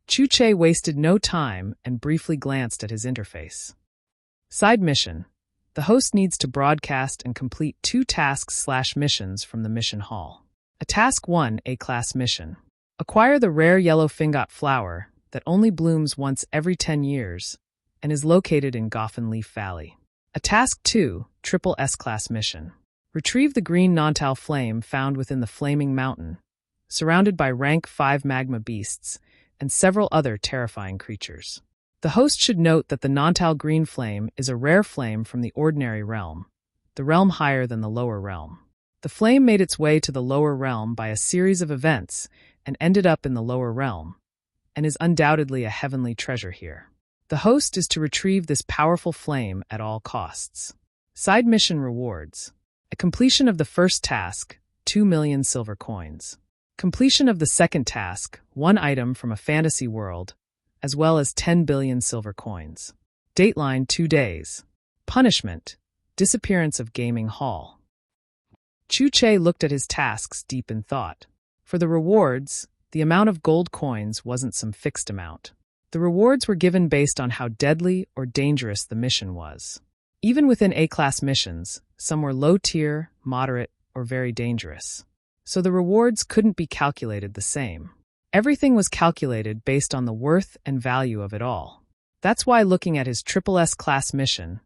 Chu-Che wasted no time and briefly glanced at his interface. Side mission. The host needs to broadcast and complete 2 tasks/missions from the mission hall. A Task 1 A-Class mission. Acquire the rare yellow fingot flower that only blooms once every 10 years and is located in Goffin Leaf Valley. A Task 2 Triple S-Class mission. Retrieve the green Nantal flame found within the Flaming Mountain, surrounded by rank 5 magma beasts and several other terrifying creatures. The host should note that the Nantal green flame is a rare flame from the ordinary realm, the realm higher than the lower realm. The flame made its way to the lower realm by a series of events and ended up in the lower realm, and is undoubtedly a heavenly treasure here. The host is to retrieve this powerful flame at all costs. Side mission rewards. A completion of the first task, 2 million silver coins. Completion of the second task, 1 item from a fantasy world, as well as 10 billion silver coins. Dateline 2 days. Punishment, disappearance of gaming hall. Chu-Che looked at his tasks deep in thought. For the rewards, the amount of gold coins wasn't some fixed amount. The rewards were given based on how deadly or dangerous the mission was. Even within A-class missions, some were low-tier, moderate, or very dangerous. So the rewards couldn't be calculated the same. Everything was calculated based on the worth and value of it all. That's why looking at his Triple S-class mission,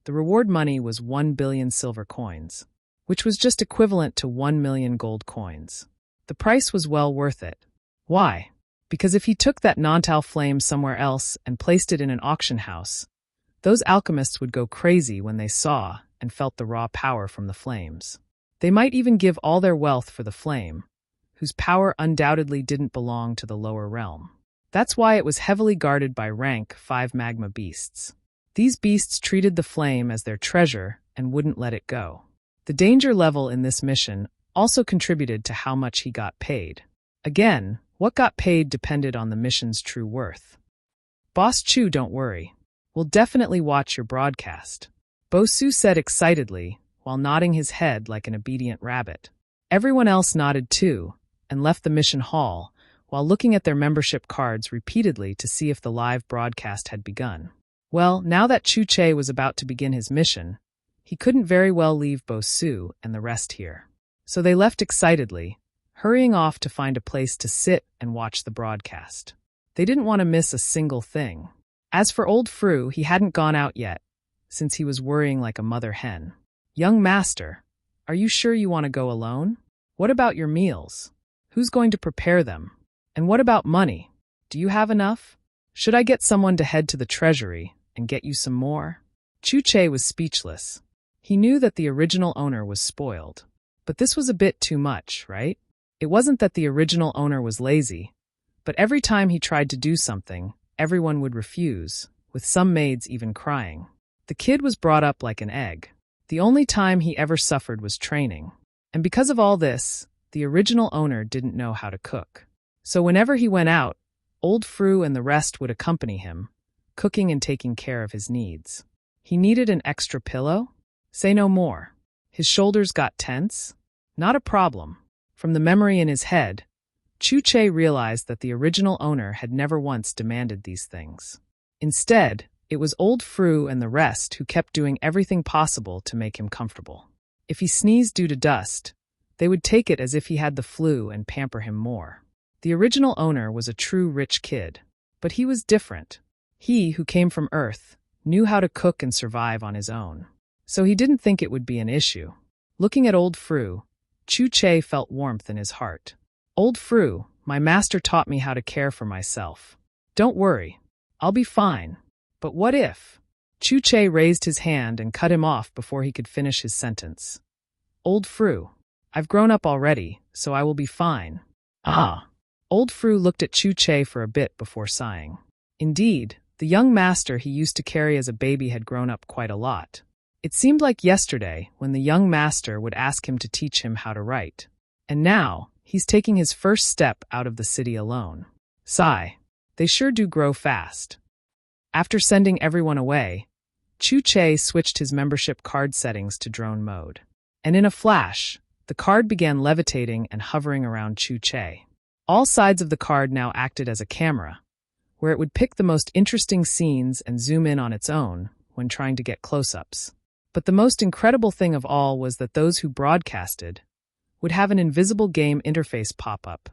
the reward money was 1 billion silver coins, which was just equivalent to 1 million gold coins. The price was well worth it. Why? Because if he took that Nantal flame somewhere else and placed it in an auction house, those alchemists would go crazy when they saw and felt the raw power from the flames. They might even give all their wealth for the flame, whose power undoubtedly didn't belong to the lower realm. That's why it was heavily guarded by rank 5 magma beasts. These beasts treated the flame as their treasure and wouldn't let it go. The danger level in this mission also contributed to how much he got paid. Again, what got paid depended on the mission's true worth. Boss Chu, don't worry. We'll definitely watch your broadcast, Bosu said excitedly, while nodding his head like an obedient rabbit. Everyone else nodded too, and left the mission hall, while looking at their membership cards repeatedly to see if the live broadcast had begun. Well, now that Chu-Che was about to begin his mission, he couldn't very well leave Bosu and the rest here. So they left excitedly, hurrying off to find a place to sit and watch the broadcast. They didn't want to miss a single thing. As for old Fru, he hadn't gone out yet, since he was worrying like a mother hen. Young master, are you sure you want to go alone? What about your meals? Who's going to prepare them? And what about money? Do you have enough? Should I get someone to head to the treasury and get you some more? Chu-Che was speechless. He knew that the original owner was spoiled. But this was a bit too much, right? It wasn't that the original owner was lazy, but every time he tried to do something, everyone would refuse, with some maids even crying. The kid was brought up like an egg. The only time he ever suffered was training. And because of all this, the original owner didn't know how to cook. So whenever he went out, old Fru and the rest would accompany him, cooking and taking care of his needs. He needed an extra pillow? Say no more. His shoulders got tense? Not a problem. From the memory in his head, Chu-Che realized that the original owner had never once demanded these things. Instead, it was old Fru and the rest who kept doing everything possible to make him comfortable. If he sneezed due to dust, they would take it as if he had the flu and pamper him more. The original owner was a true rich kid, but he was different. He, who came from Earth, knew how to cook and survive on his own. So he didn't think it would be an issue. Looking at old Fru, Chu-Che felt warmth in his heart. Old Fru, my master taught me how to care for myself. Don't worry, I'll be fine. But what if? Chu-Che raised his hand and cut him off before he could finish his sentence. Old Fru, I've grown up already, so I will be fine. Ah. Old Fru looked at Chu-Che for a bit before sighing. Indeed, the young master he used to carry as a baby had grown up quite a lot. It seemed like yesterday when the young master would ask him to teach him how to write. And now, he's taking his first step out of the city alone. Sigh. They sure do grow fast. After sending everyone away, Chu-Che switched his membership card settings to drone mode. And in a flash, the card began levitating and hovering around Chu-Che. All sides of the card now acted as a camera, where it would pick the most interesting scenes and zoom in on its own when trying to get close-ups. But the most incredible thing of all was that those who broadcasted would have an invisible game interface pop up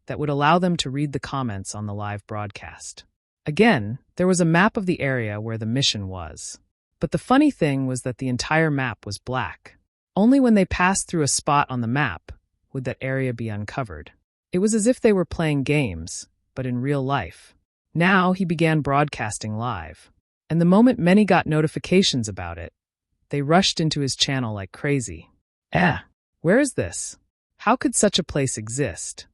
that would allow them to read the comments on the live broadcast. Again, there was a map of the area where the mission was. But the funny thing was that the entire map was black. Only when they passed through a spot on the map would that area be uncovered. It was as if they were playing games, but in real life. Now he began broadcasting live. And the moment many got notifications about it, they rushed into his channel like crazy. Where is this? How could such a place exist?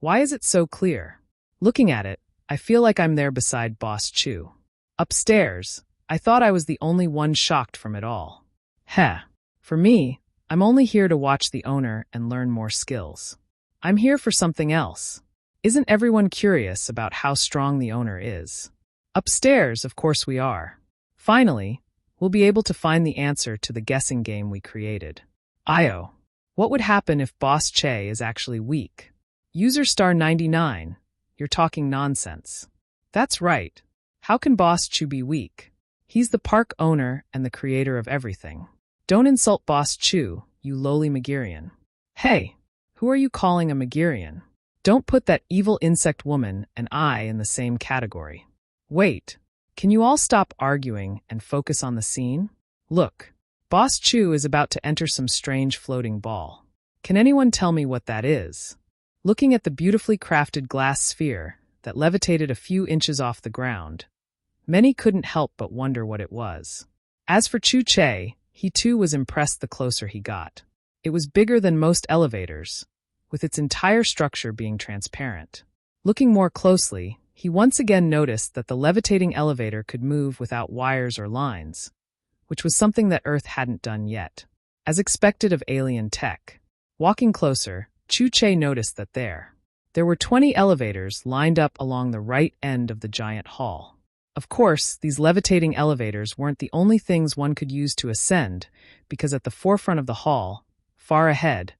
Why is it so clear? Looking at it, I feel like I'm there beside Boss Chu. Upstairs, I thought I was the only one shocked from it all. For me, I'm only here to watch the owner and learn more skills. I'm here for something else. Isn't everyone curious about how strong the owner is? Upstairs, of course we are. Finally, we'll be able to find the answer to the guessing game we created. What would happen if Boss Che is actually weak? User star 99, you're talking nonsense. That's right. How can Boss Chu be weak? He's the park owner and the creator of everything. Don't insult Boss Chu, you lowly Megarian. Hey, who are you calling a Megarian? Don't put that evil insect woman and I in the same category. Wait, can you all stop arguing and focus on the scene? Look, Boss Chu is about to enter some strange floating ball. Can anyone tell me what that is? Looking at the beautifully crafted glass sphere that levitated a few inches off the ground, many couldn't help but wonder what it was. As for Chu Che, he too was impressed the closer he got. It was bigger than most elevators, with its entire structure being transparent. Looking more closely, he once again noticed that the levitating elevator could move without wires or lines, which was something that Earth hadn't done yet. As expected of alien tech. Walking closer, Chu Che noticed that there were 20 elevators lined up along the right end of the giant hall. Of course, these levitating elevators weren't the only things one could use to ascend, because at the forefront of the hall, far ahead,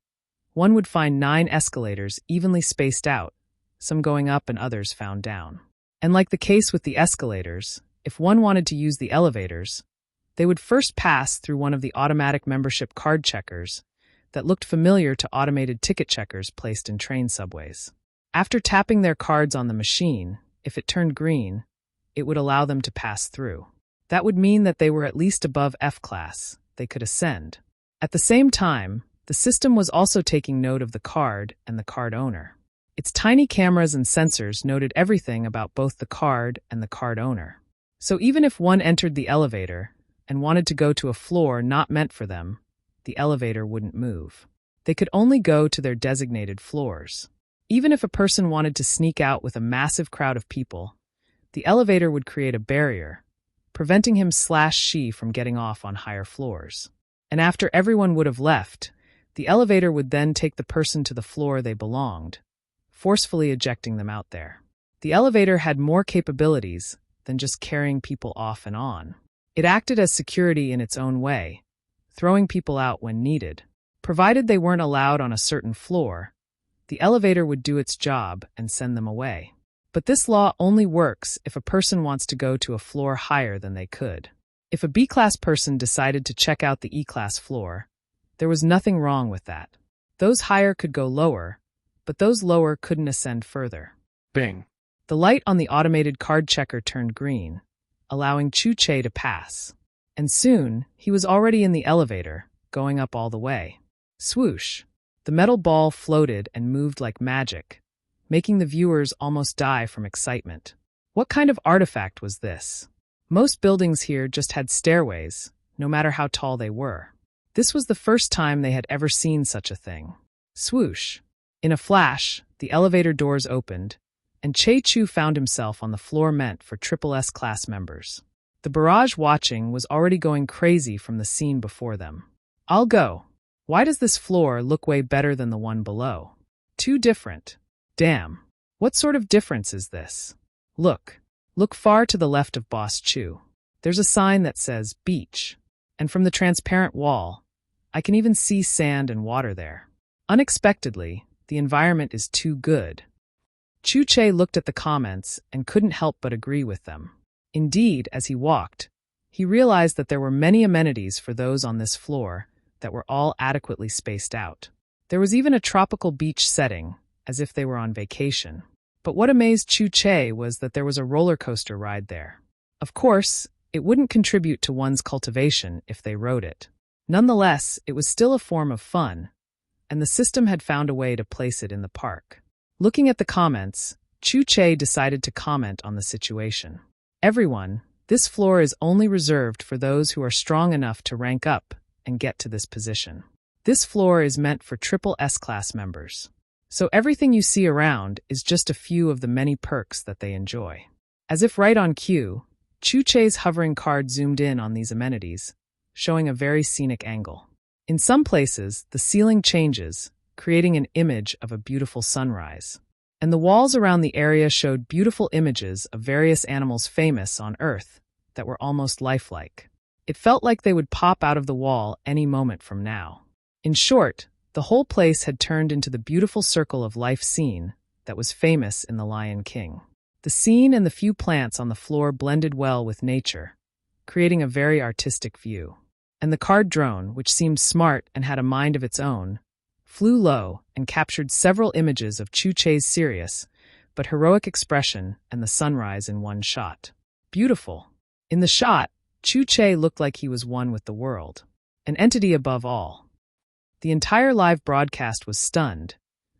one would find 9 escalators evenly spaced out, some going up and others found down. And like the case with the escalators, if one wanted to use the elevators, they would first pass through one of the automatic membership card checkers that looked familiar to automated ticket checkers placed in train subways. After tapping their cards on the machine, if it turned green, it would allow them to pass through. That would mean that they were at least above F-class, they could ascend. At the same time, the system was also taking note of the card and the card owner. Its tiny cameras and sensors noted everything about both the card and the card owner. So even if one entered the elevator and wanted to go to a floor not meant for them, the elevator wouldn't move. They could only go to their designated floors. Even if a person wanted to sneak out with a massive crowd of people, the elevator would create a barrier, preventing him/she from getting off on higher floors. And after everyone would have left, the elevator would then take the person to the floor they belonged, forcefully ejecting them out there. The elevator had more capabilities than just carrying people off and on. It acted as security in its own way, throwing people out when needed. Provided they weren't allowed on a certain floor, the elevator would do its job and send them away. But this law only works if a person wants to go to a floor higher than they could. If a B-class person decided to check out the E-class floor, there was nothing wrong with that. Those higher could go lower, but those lower couldn't ascend further. Bing. The light on the automated card checker turned green, allowing Chu Che to pass. And soon, he was already in the elevator, going up all the way. Swoosh! The metal ball floated and moved like magic, making the viewers almost die from excitement. What kind of artifact was this? Most buildings here just had stairways, no matter how tall they were. This was the first time they had ever seen such a thing. Swoosh! In a flash, the elevator doors opened, and Che Chu found himself on the floor meant for Triple S class members. The barrage watching was already going crazy from the scene before them. I'll go. Why does this floor look way better than the one below? Too different. Damn. What sort of difference is this? Look far to the left of Boss Chu. There's a sign that says beach. And from the transparent wall, I can even see sand and water there. Unexpectedly, the environment is too good. Chu-Che looked at the comments and couldn't help but agree with them. Indeed, as he walked, he realized that there were many amenities for those on this floor that were all adequately spaced out. There was even a tropical beach setting, as if they were on vacation. But what amazed Chu-Che was that there was a roller coaster ride there. Of course, it wouldn't contribute to one's cultivation if they rode it. Nonetheless, it was still a form of fun, and the system had found a way to place it in the park. Looking at the comments, Chu-Che decided to comment on the situation. Everyone, this floor is only reserved for those who are strong enough to rank up and get to this position. This floor is meant for triple S-class members. So everything you see around is just a few of the many perks that they enjoy. As if right on cue, Chu-Che's hovering card zoomed in on these amenities, showing a very scenic angle. In some places, the ceiling changes, creating an image of a beautiful sunrise. And the walls around the area showed beautiful images of various animals famous on Earth that were almost lifelike. It felt like they would pop out of the wall any moment from now. In short, the whole place had turned into the beautiful circle of life scene that was famous in The Lion King. The scene and the few plants on the floor blended well with nature, creating a very artistic view. And the card drone, which seemed smart and had a mind of its own, flew low and captured several images of Chu-Che's serious but heroic expression and the sunrise in one shot. Beautiful. In the shot, Chu-Che looked like he was one with the world, an entity above all. The entire live broadcast was stunned,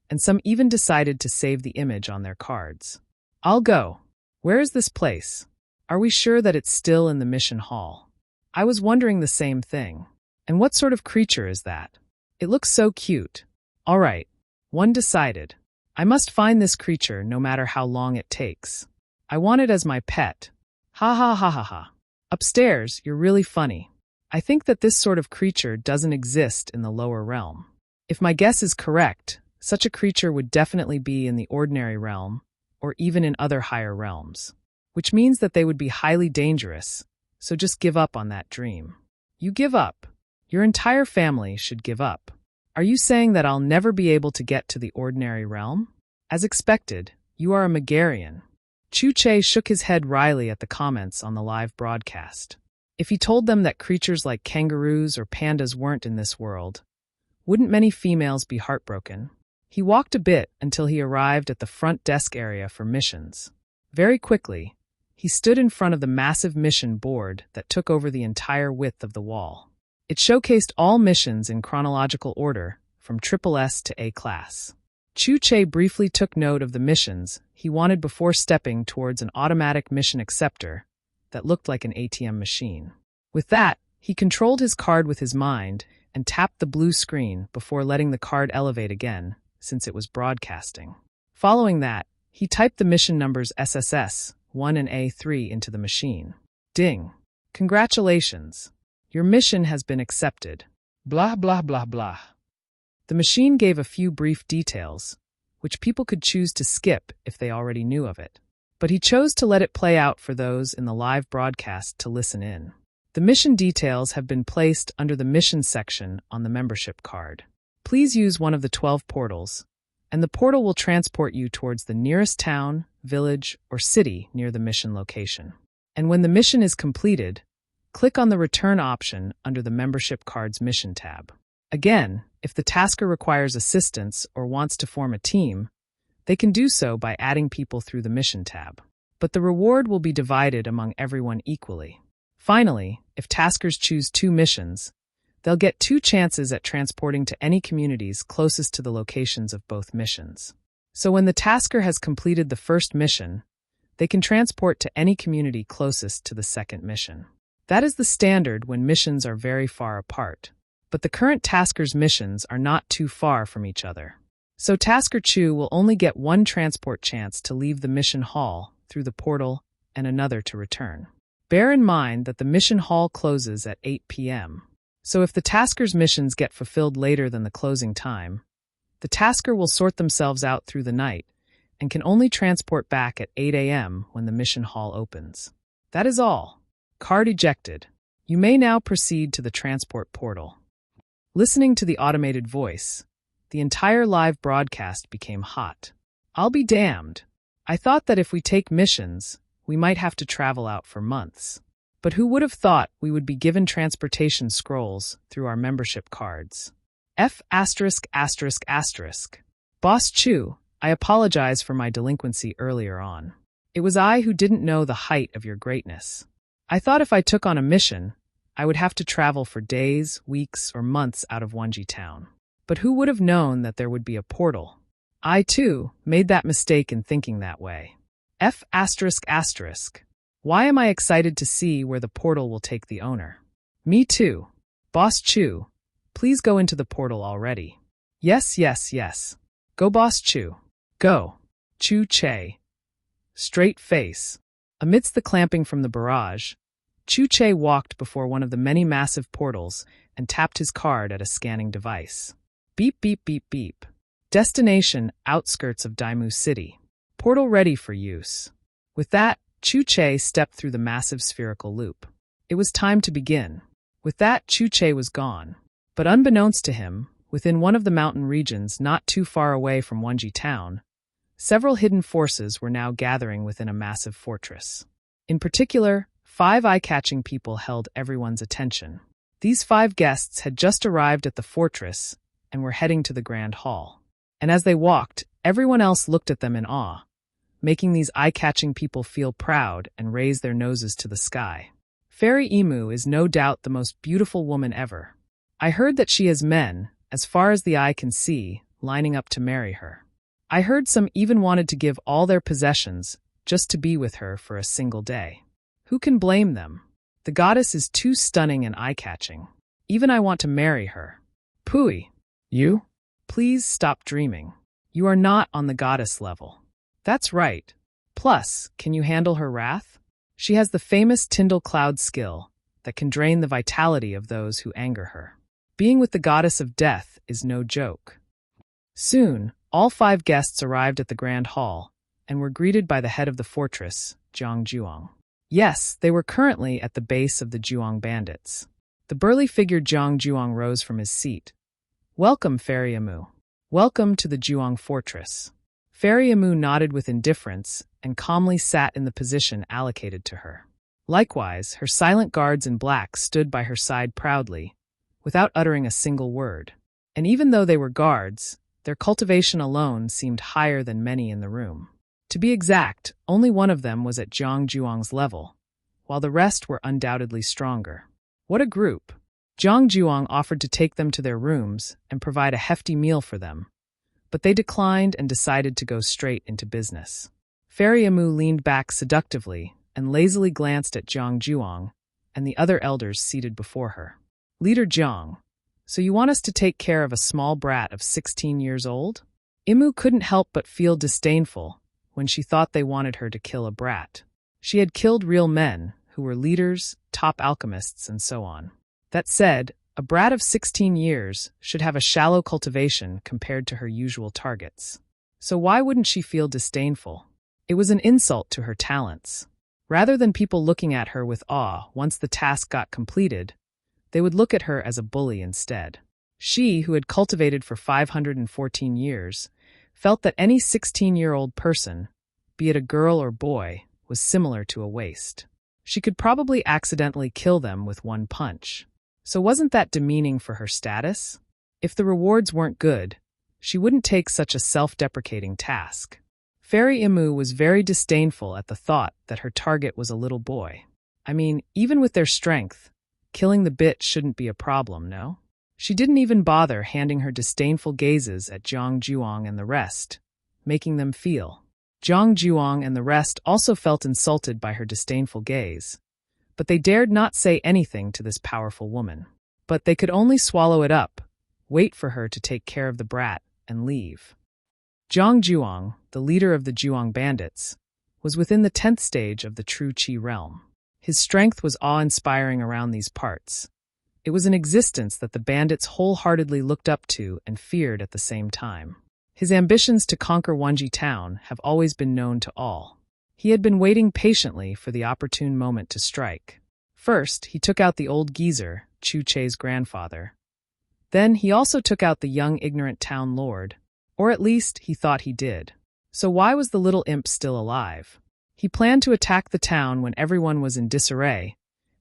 and some even decided to save the image on their cards. I'll go. Where is this place? Are we sure that it's still in the mission hall? I was wondering the same thing. And what sort of creature is that? It looks so cute. All right, one decided. I must find this creature no matter how long it takes. I want it as my pet. Ha ha ha ha ha. Upstairs, you're really funny. I think that this sort of creature doesn't exist in the lower realm. If my guess is correct, such a creature would definitely be in the ordinary realm, or even in other higher realms. Which means that they would be highly dangerous, so just give up on that dream. You give up. Your entire family should give up. Are you saying that I'll never be able to get to the ordinary realm? As expected, you are a Megarian. Chu-Che shook his head wryly at the comments on the live broadcast. If he told them that creatures like kangaroos or pandas weren't in this world, wouldn't many females be heartbroken? He walked a bit until he arrived at the front desk area for missions. Very quickly, he stood in front of the massive mission board that took over the entire width of the wall. It showcased all missions in chronological order, from Triple S to A-Class. Chu-Che briefly took note of the missions he wanted before stepping towards an automatic mission acceptor that looked like an ATM machine. With that, he controlled his card with his mind and tapped the blue screen before letting the card elevate again, since it was broadcasting. Following that, he typed the mission numbers SSS 1 and A3 into the machine. Ding! Congratulations! Your mission has been accepted. Blah blah blah blah. The machine gave a few brief details, which people could choose to skip if they already knew of it. But he chose to let it play out for those in the live broadcast to listen in. The mission details have been placed under the mission section on the membership card. Please use one of the 12 portals, and the portal will transport you towards the nearest town, village, or city near the mission location. And when the mission is completed, click on the Return option under the Membership Card's Mission tab. Again, if the tasker requires assistance or wants to form a team, they can do so by adding people through the Mission tab. But the reward will be divided among everyone equally. Finally, if taskers choose 2 missions, they'll get 2 chances at transporting to any communities closest to the locations of both missions. So when the tasker has completed the first mission, they can transport to any community closest to the second mission. That is the standard when missions are very far apart. But the current tasker's missions are not too far from each other. So Tasker Chu will only get 1 transport chance to leave the mission hall through the portal and another to return. Bear in mind that the mission hall closes at 8 p.m. So if the tasker's missions get fulfilled later than the closing time, the tasker will sort themselves out through the night and can only transport back at 8 a.m. when the mission hall opens. That is all. Card ejected. You may now proceed to the transport portal. Listening to the automated voice, the entire live broadcast became hot. I'll be damned. I thought that if we take missions, we might have to travel out for months. But who would have thought we would be given transportation scrolls through our membership cards? F*******. Boss Chu, I apologize for my delinquency earlier on. It was I who didn't know the height of your greatness. I thought if I took on a mission, I would have to travel for days, weeks, or months out of Wonji town. But who would have known that there would be a portal? I, too, made that mistake in thinking that way. F******. Why am I excited to see where the portal will take the owner? Me too. Boss Chu, please go into the portal already. Yes. Go, Boss Chu. Go. Chu Che. Straight face. Amidst the clamping from the barrage, Chu Che walked before one of the many massive portals and tapped his card at a scanning device. Beep, beep, beep, beep. Destination, outskirts of Daimu City. Portal ready for use. With that, Chu Che stepped through the massive spherical loop. It was time to begin. With that, Chu Che was gone. But unbeknownst to him, within one of the mountain regions not too far away from Wonji town, several hidden forces were now gathering within a massive fortress. In particular, 5 eye-catching people held everyone's attention. These 5 guests had just arrived at the fortress and were heading to the Grand Hall. And as they walked, everyone else looked at them in awe, making these eye-catching people feel proud and raise their noses to the sky. Fairy Emu is no doubt the most beautiful woman ever. I heard that she has men, as far as the eye can see, lining up to marry her. I heard some even wanted to give all their possessions just to be with her for a single day. Who can blame them? The goddess is too stunning and eye-catching. Even I want to marry her. Pui. You? Please stop dreaming. You are not on the goddess level. That's right. Plus, can you handle her wrath? She has the famous Tyndall Cloud skill that can drain the vitality of those who anger her. Being with the goddess of death is no joke. Soon, all 5 guests arrived at the Grand Hall and were greeted by the head of the fortress, Jiang Juong. Yes, they were currently at the base of the Juong bandits. The burly figure Jiang Juong rose from his seat. Welcome, Fairy Emu. Welcome to the Juong fortress. Fairy Emu nodded with indifference and calmly sat in the position allocated to her. Likewise, her silent guards in black stood by her side proudly, without uttering a single word. And even though they were guards, their cultivation alone seemed higher than many in the room. To be exact, only one of them was at Jiang Juong's level, while the rest were undoubtedly stronger. What a group! Jiang Juong offered to take them to their rooms and provide a hefty meal for them, but they declined and decided to go straight into business. Fairy Emu leaned back seductively and lazily glanced at Jiang Juong and the other elders seated before her. Leader Jiang, so you want us to take care of a small brat of 16 years old? Emu couldn't help but feel disdainful when she thought they wanted her to kill a brat. She had killed real men who were leaders, top alchemists, and so on. That said, a brat of 16 years should have a shallow cultivation compared to her usual targets. So why wouldn't she feel disdainful? It was an insult to her talents. Rather than people looking at her with awe once the task got completed, they would look at her as a bully instead. She, who had cultivated for 514 years, felt that any 16-year-old person, be it a girl or boy, was similar to a waste. She could probably accidentally kill them with one punch. So wasn't that demeaning for her status? If the rewards weren't good, she wouldn't take such a self-deprecating task. Fairy Emu was very disdainful at the thought that her target was a little boy. I mean, even with their strength, killing the bit shouldn't be a problem, no? She didn't even bother handing her disdainful gazes at Jiang Juong and the rest, making them feel. Jiang Juong and the rest also felt insulted by her disdainful gaze, but they dared not say anything to this powerful woman. But they could only swallow it up, wait for her to take care of the brat, and leave. Jiang Juong, the leader of the Juong bandits, was within the 10th stage of the true Qi realm. His strength was awe-inspiring around these parts. It was an existence that the bandits wholeheartedly looked up to and feared at the same time. His ambitions to conquer Wonji town have always been known to all. He had been waiting patiently for the opportune moment to strike. First, he took out the old geezer, Chu Che's grandfather. Then he also took out the young ignorant town lord, or at least he thought he did. So why was the little imp still alive? He planned to attack the town when everyone was in disarray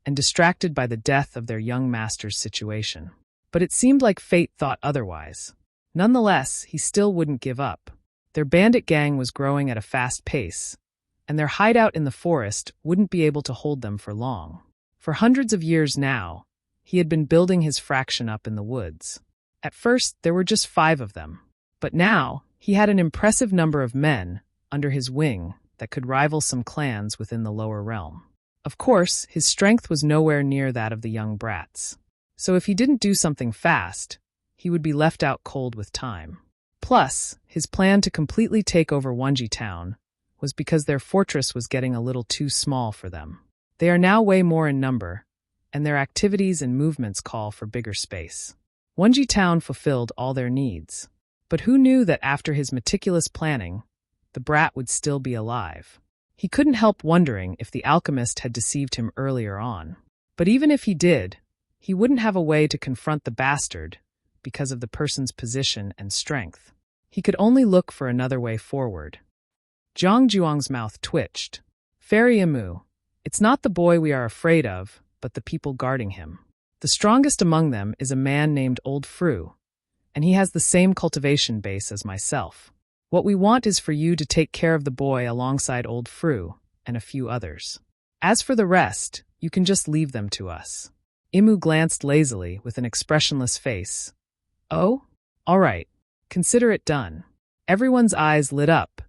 and distracted by the death of their young master's situation. But it seemed like fate thought otherwise. Nonetheless, he still wouldn't give up. Their bandit gang was growing at a fast pace, and their hideout in the forest wouldn't be able to hold them for long. For hundreds of years now, he had been building his fraction up in the woods. At first, there were just 5 of them. But now, he had an impressive number of men under his wing that could rival some clans within the lower realm. Of course, his strength was nowhere near that of the young brats. So if he didn't do something fast, he would be left out cold with time. Plus, his plan to completely take over Wonji Town was because their fortress was getting a little too small for them. They are now way more in number, and their activities and movements call for bigger space. Wonji Town fulfilled all their needs. But who knew that after his meticulous planning, the brat would still be alive? He couldn't help wondering if the alchemist had deceived him earlier on. But even if he did, he wouldn't have a way to confront the bastard because of the person's position and strength. He could only look for another way forward. Zhang Zhuang's mouth twitched. Fairy Imu, it's not the boy we are afraid of, but the people guarding him. The strongest among them is a man named Old Fru, and he has the same cultivation base as myself. What we want is for you to take care of the boy alongside Old Fru and a few others. As for the rest, you can just leave them to us. Imu glanced lazily with an expressionless face. Oh? All right. Consider it done. Everyone's eyes lit up,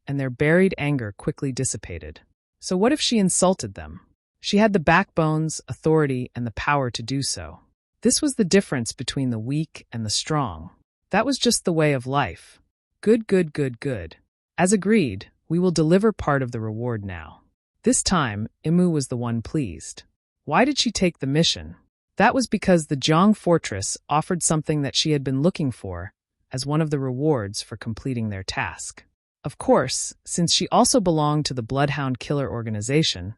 and their buried anger quickly dissipated. So what if she insulted them? She had the backbones, authority, and the power to do so. This was the difference between the weak and the strong. That was just the way of life. Good, good, good, good. As agreed, we will deliver part of the reward now. This time, Imu was the one pleased. Why did she take the mission? That was because the Jiang fortress offered something that she had been looking for as one of the rewards for completing their task. Of course, since she also belonged to the Bloodhound Killer organization,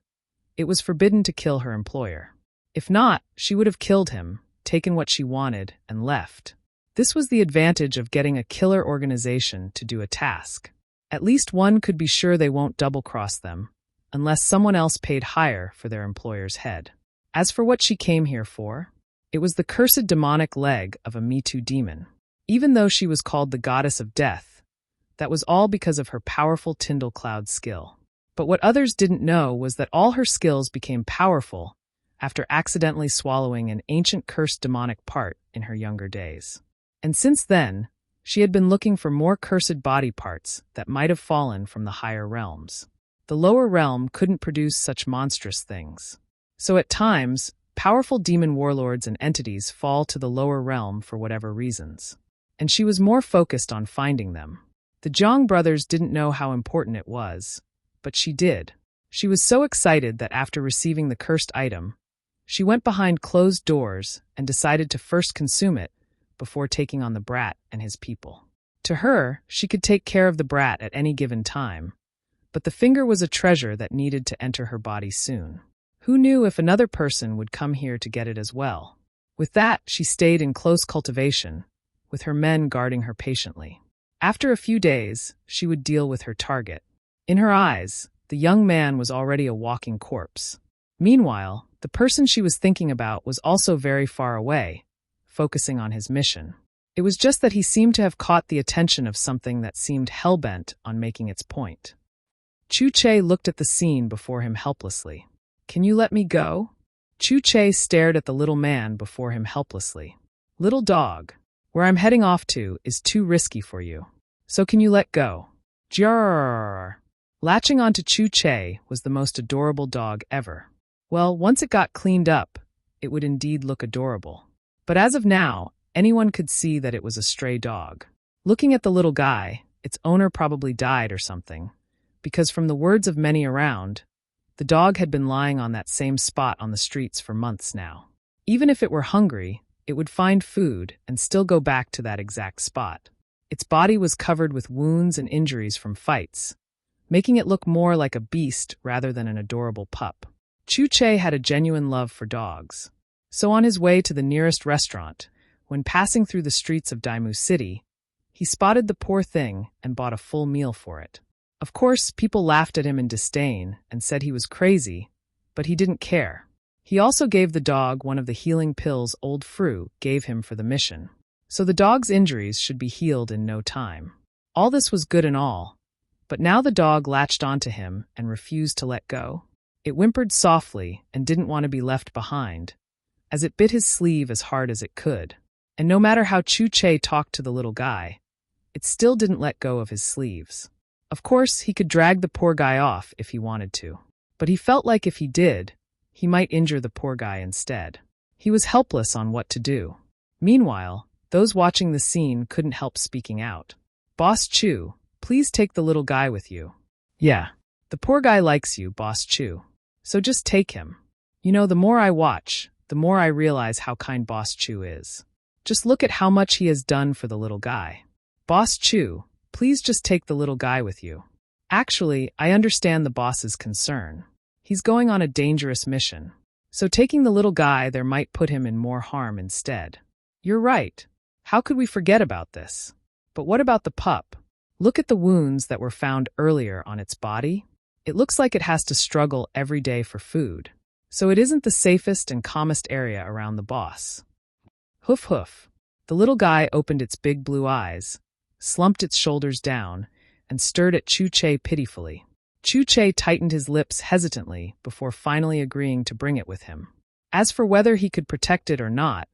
it was forbidden to kill her employer. If not, she would have killed him, taken what she wanted, and left. This was the advantage of getting a killer organization to do a task. At least one could be sure they won't double-cross them, unless someone else paid higher for their employer's head. As for what she came here for, it was the cursed demonic leg of a Me Too demon. Even though she was called the goddess of death, that was all because of her powerful Tyndall Cloud skill. But what others didn't know was that all her skills became powerful after accidentally swallowing an ancient cursed demonic part in her younger days. And since then, she had been looking for more cursed body parts that might have fallen from the higher realms. The lower realm couldn't produce such monstrous things. So at times, powerful demon warlords and entities fall to the lower realm for whatever reasons. And she was more focused on finding them. The Jiang brothers didn't know how important it was, but she did. She was so excited that after receiving the cursed item, she went behind closed doors and decided to first consume it before taking on the brat and his people. To her, she could take care of the brat at any given time, but the finger was a treasure that needed to enter her body soon. Who knew if another person would come here to get it as well? With that, she stayed in close cultivation, with her men guarding her patiently. After a few days, she would deal with her target. In her eyes, the young man was already a walking corpse. Meanwhile, the person she was thinking about was also very far away, focusing on his mission. It was just that he seemed to have caught the attention of something that seemed hell-bent on making its point. Chu Che looked at the scene before him helplessly. Can you let me go? Chu Che stared at the little man before him helplessly. Little dog, where I'm heading off to is too risky for you. So can you let go? Jarrrrrrrrr. Latching onto Chu Che was the most adorable dog ever. Well, once it got cleaned up, it would indeed look adorable. But as of now, anyone could see that it was a stray dog. Looking at the little guy, its owner probably died or something, because from the words of many around, the dog had been lying on that same spot on the streets for months now. Even if it were hungry, it would find food and still go back to that exact spot. Its body was covered with wounds and injuries from fights, making it look more like a beast rather than an adorable pup. Chu Che had a genuine love for dogs. So on his way to the nearest restaurant, when passing through the streets of Daimu City, He spotted the poor thing and bought a full meal for it. Of course, people laughed at him in disdain and said he was crazy, but he didn't care. He also gave the dog one of the healing pills old Fru gave him for the mission. So the dog's injuries should be healed in no time. All this was good and all, but now the dog latched onto him and refused to let go. It whimpered softly and didn't want to be left behind, as it bit his sleeve as hard as it could. And no matter how Chu-Che talked to the little guy, it still didn't let go of his sleeves. Of course, he could drag the poor guy off if he wanted to, but he felt like if he did, he might injure the poor guy instead. He was helpless on what to do. Meanwhile, those watching the scene couldn't help speaking out. "Boss Chu, please take the little guy with you." "Yeah. The poor guy likes you, Boss Chu. So just take him. You know, the more I watch, the more I realize how kind Boss Chu is. Just look at how much he has done for the little guy. Boss Chu, please just take the little guy with you." Actually, I understand the boss's concern. He's going on a dangerous mission. So taking the little guy there might put him in more harm instead. You're right. How could we forget about this? But what about the pup? Look at the wounds that were found earlier on its body. It looks like it has to struggle every day for food. So it isn't the safest and calmest area around the boss. Hoof hoof. The little guy opened its big blue eyes, slumped its shoulders down, and stared at Chu-Che pitifully. Chu-Che tightened his lips hesitantly before finally agreeing to bring it with him. As for whether he could protect it or not,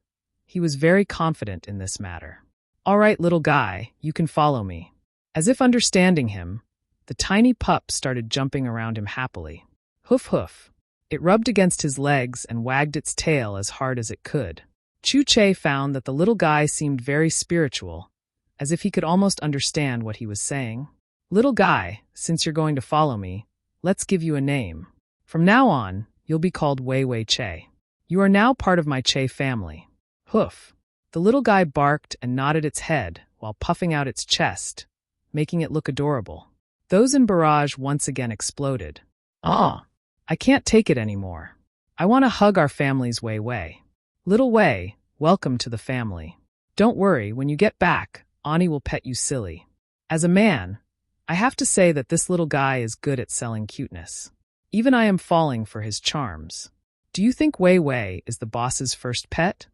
he was very confident in this matter. "All right, little guy, you can follow me." As if understanding him, the tiny pup started jumping around him happily. Hoof hoof. It rubbed against his legs and wagged its tail as hard as it could. Chu-Che found that the little guy seemed very spiritual, as if he could almost understand what he was saying. "Little guy, since you're going to follow me, let's give you a name. From now on, you'll be called Wei Wei Che. You are now part of my Che family." Hoof. The little guy barked and nodded its head while puffing out its chest, making it look adorable. Those in barrage once again exploded. "Ah, I can't take it anymore. I want to hug our family's Wei Wei. Little Wei, welcome to the family. Don't worry, when you get back, Ani will pet you silly." As a man, I have to say that this little guy is good at selling cuteness. Even I am falling for his charms. Do you think Wei Wei is the boss's first pet?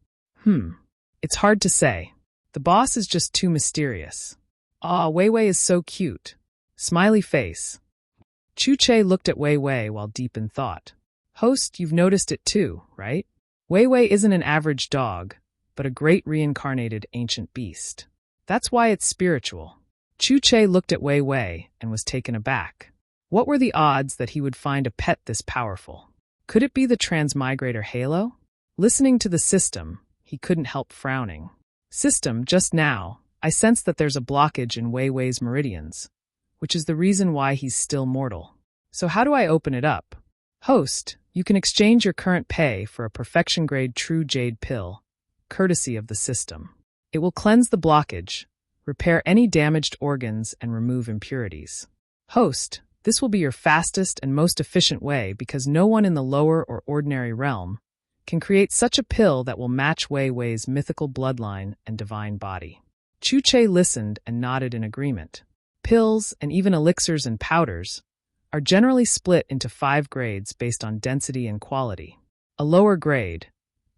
It's hard to say. The boss is just too mysterious. Ah, Wei Wei is so cute. Smiley face. Chu-Che looked at Wei Wei while deep in thought. Host, you've noticed it too, right? Wei Wei isn't an average dog, but a great reincarnated ancient beast. That's why it's spiritual. Chu-Che looked at Wei Wei and was taken aback. What were the odds that he would find a pet this powerful? Could it be the transmigrator halo? Listening to the system, he couldn't help frowning. System, just now, I sense that there's a blockage in Wei Wei's meridians, which is the reason why he's still mortal. So how do I open it up? Host, you can exchange your current pay for a perfection-grade true jade pill, courtesy of the system. It will cleanse the blockage, repair any damaged organs, and remove impurities. Host, this will be your fastest and most efficient way because no one in the lower or ordinary realm can create such a pill that will match Wei Wei's mythical bloodline and divine body. Chu-Che listened and nodded in agreement. Pills, and even elixirs and powders, are generally split into 5 grades based on density and quality. A lower grade,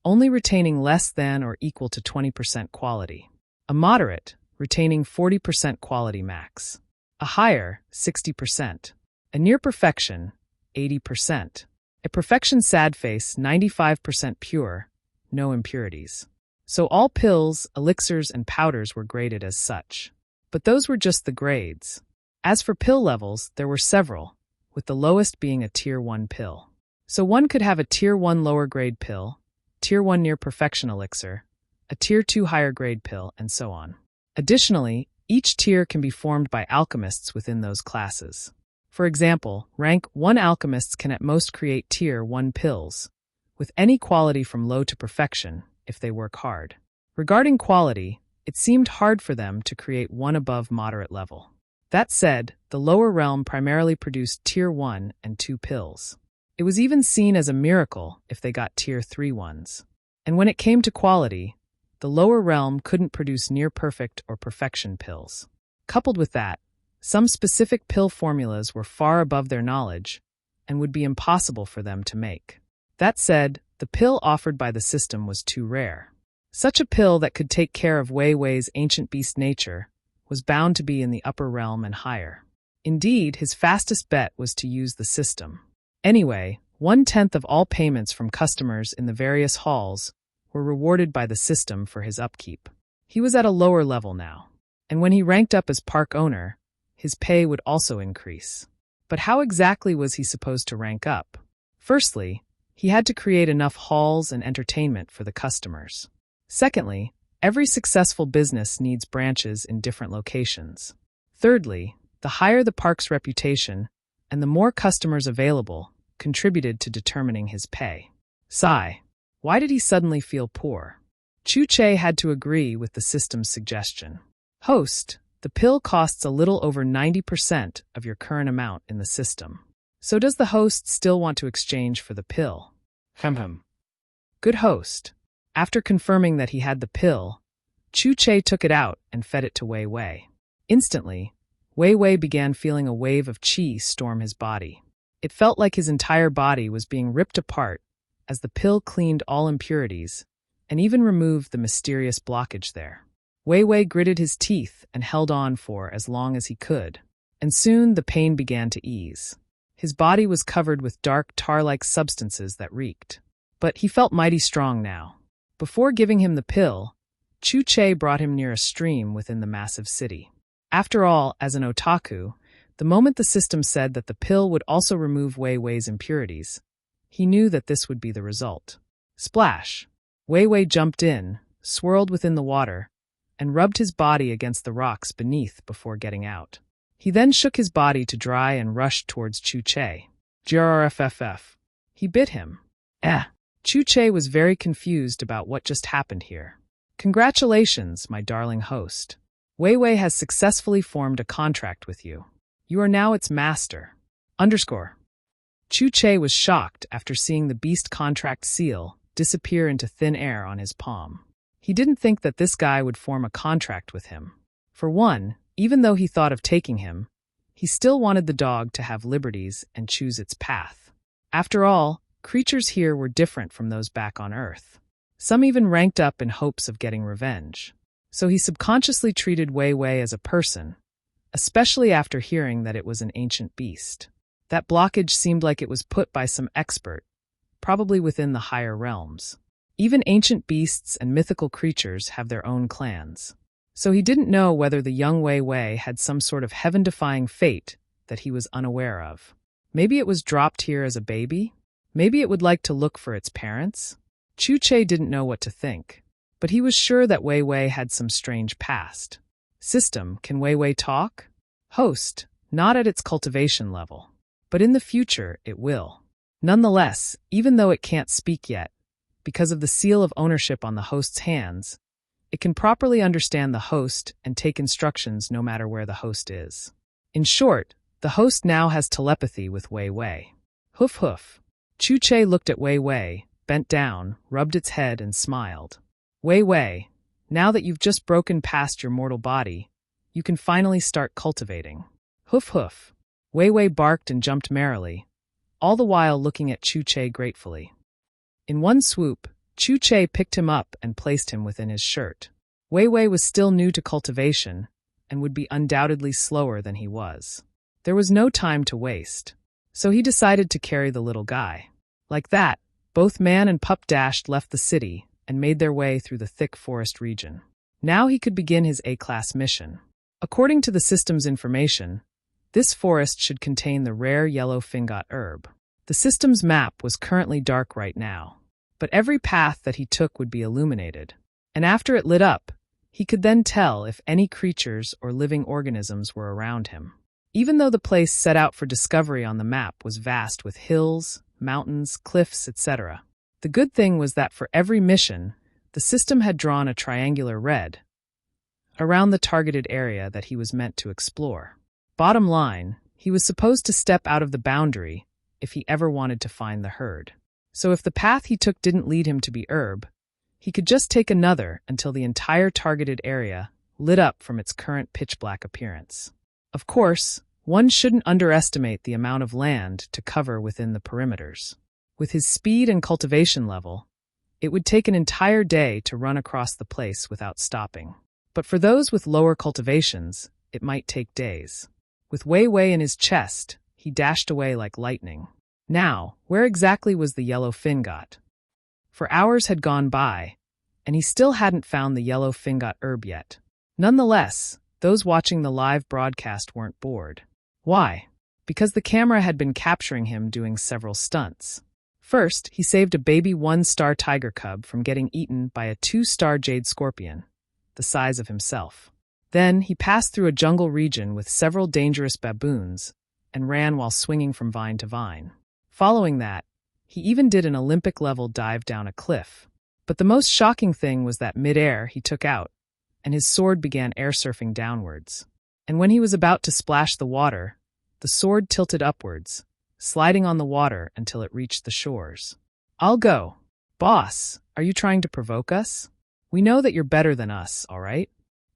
only retaining less than or equal to 20% quality. A moderate, retaining 40% quality max. A higher, 60%. A near perfection, 80%. A perfection sad face, 95% pure, no impurities. So all pills, elixirs, and powders were graded as such. But those were just the grades. As for pill levels, there were several, with the lowest being a Tier 1 pill. So one could have a Tier 1 lower grade pill, Tier 1 near perfection elixir, a Tier 2 higher grade pill, and so on. Additionally, each tier can be formed by alchemists within those classes. For example, rank 1 alchemists can at most create Tier 1 pills, with any quality from low to perfection, if they work hard. Regarding quality, it seemed hard for them to create one above moderate level. That said, the lower realm primarily produced Tier 1 and 2 pills. It was even seen as a miracle if they got Tier 3 ones. And when it came to quality, the lower realm couldn't produce near-perfect or perfection pills. Coupled with that, some specific pill formulas were far above their knowledge and would be impossible for them to make. That said, the pill offered by the system was too rare. Such a pill that could take care of Wei Wei's ancient beast nature was bound to be in the upper realm and higher. Indeed, his fastest bet was to use the system. Anyway, 1/10 of all payments from customers in the various halls were rewarded by the system for his upkeep. He was at a lower level now, and when he ranked up as park owner, his pay would also increase. But how exactly was he supposed to rank up? Firstly, he had to create enough halls and entertainment for the customers. Secondly, every successful business needs branches in different locations. Thirdly, the higher the park's reputation and the more customers available contributed to determining his pay. Sigh. Why did he suddenly feel poor? Chu-Che had to agree with the system's suggestion. Host, the pill costs a little over 90% of your current amount in the system. So does the host still want to exchange for the pill? Good host. After confirming that he had the pill, Chu-Che took it out and fed it to Wei Wei. Instantly, Wei Wei began feeling a wave of qi storm his body. It felt like his entire body was being ripped apart as the pill cleaned all impurities and even removed the mysterious blockage there. Wei Wei gritted his teeth and held on for as long as he could, and soon the pain began to ease. His body was covered with dark tar-like substances that reeked. But he felt mighty strong now. Before giving him the pill, Chu-Che brought him near a stream within the massive city. After all, as an otaku, the moment the system said that the pill would also remove Wei Wei's impurities, he knew that this would be the result. Splash! Wei Wei jumped in, swirled within the water, and rubbed his body against the rocks beneath before getting out. He then shook his body to dry and rushed towards Chu-Che. Grrrff. He bit him. Chu-Che was very confused about what just happened here. Congratulations, my darling host. Wei Wei has successfully formed a contract with you. You are now its master. Chu-Che was shocked after seeing the beast contract seal disappear into thin air on his palm. He didn't think that this guy would form a contract with him. For one, even though he thought of taking him, he still wanted the dog to have liberties and choose its path. After all, creatures here were different from those back on Earth. Some even ranked up in hopes of getting revenge. So he subconsciously treated Wei Wei as a person, especially after hearing that it was an ancient beast. That blockage seemed like it was put by some expert, probably within the higher realms. Even ancient beasts and mythical creatures have their own clans. So he didn't know whether the young Wei Wei had some sort of heaven-defying fate that he was unaware of. Maybe it was dropped here as a baby? Maybe it would like to look for its parents? Chu-Che didn't know what to think, but he was sure that Wei Wei had some strange past. System, can Wei Wei talk? Host, not at its cultivation level. But in the future, it will. Nonetheless, even though it can't speak yet, because of the seal of ownership on the host's hands, it can properly understand the host and take instructions no matter where the host is. In short, the host now has telepathy with Wei Wei. Hoof. Chu-Che looked at Wei Wei, bent down, rubbed its head, and smiled. Wei Wei, now that you've just broken past your mortal body, you can finally start cultivating. Hoof. Wei Wei barked and jumped merrily, all the while looking at Chu-Che gratefully. In one swoop, Chu-Che picked him up and placed him within his shirt. Wei Wei was still new to cultivation and would be undoubtedly slower than he was. There was no time to waste, so he decided to carry the little guy. Like that, both man and pup dashed left the city and made their way through the thick forest region. Now he could begin his A-class mission. According to the system's information, this forest should contain the rare yellow fingot herb. The system's map was currently dark right now, but every path that he took would be illuminated, and after it lit up, he could then tell if any creatures or living organisms were around him. Even though the place set out for discovery on the map was vast with hills, mountains, cliffs, etc., the good thing was that for every mission, the system had drawn a triangular red around the targeted area that he was meant to explore. Bottom line, he was supposed to step out of the boundary if he ever wanted to find the herd. So if the path he took didn't lead him to be herb, He could just take another until the entire targeted area lit up from its current pitch-black appearance. Of course, one shouldn't underestimate the amount of land to cover within the perimeters. With his speed and cultivation level, it would take an entire day to run across the place without stopping. But for those with lower cultivations, it might take days. With Wei Wei in his chest, he dashed away like lightning. Now, where exactly was the yellow fingot? For hours had gone by, and he still hadn't found the yellow fingot herb yet. Nonetheless, those watching the live broadcast weren't bored. Why? Because the camera had been capturing him doing several stunts. First, he saved a baby 1-star tiger cub from getting eaten by a 2-star jade scorpion, the size of himself. Then, he passed through a jungle region with several dangerous baboons and ran while swinging from vine to vine. Following that, he even did an Olympic-level dive down a cliff. But the most shocking thing was that mid-air he took out, and his sword began air surfing downwards. And when he was about to splash the water, the sword tilted upwards, sliding on the water until it reached the shores. I'll go. Boss, are you trying to provoke us? We know that you're better than us, all right?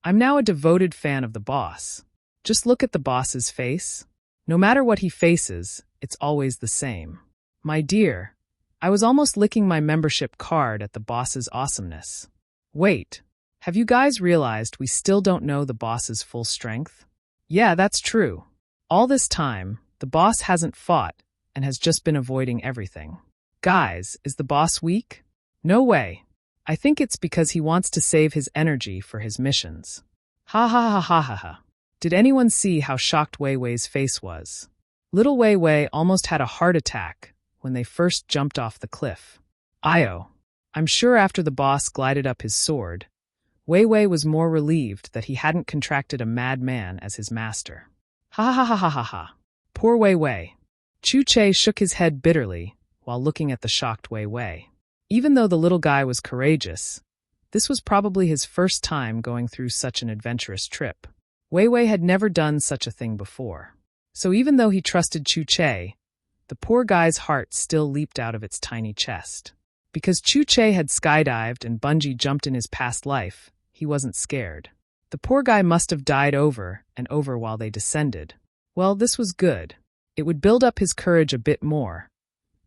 I'm now a devoted fan of the boss. Just look at the boss's face. No matter what he faces, it's always the same. My dear, I was almost licking my membership card at the boss's awesomeness. Wait, have you guys realized we still don't know the boss's full strength? Yeah, that's true. All this time, the boss hasn't fought and has just been avoiding everything. Guys, is the boss weak? No way. I think it's because he wants to save his energy for his missions. Ha ha ha ha ha ha. Did anyone see how shocked Wei Wei's face was? Little Wei Wei almost had a heart attack when they first jumped off the cliff. Io. I'm sure after the boss glided up his sword, Wei Wei was more relieved that he hadn't contracted a madman as his master. Ha ha ha ha ha ha. Poor Wei Wei. Chu Che shook his head bitterly while looking at the shocked Wei Wei. Even though the little guy was courageous, this was probably his first time going through such an adventurous trip. Wei Wei had never done such a thing before. So even though he trusted Chu Che, the poor guy's heart still leaped out of its tiny chest. Because Chu Che had skydived and bungee jumped in his past life, he wasn't scared. The poor guy must have died over and over while they descended. Well, this was good. It would build up his courage a bit more,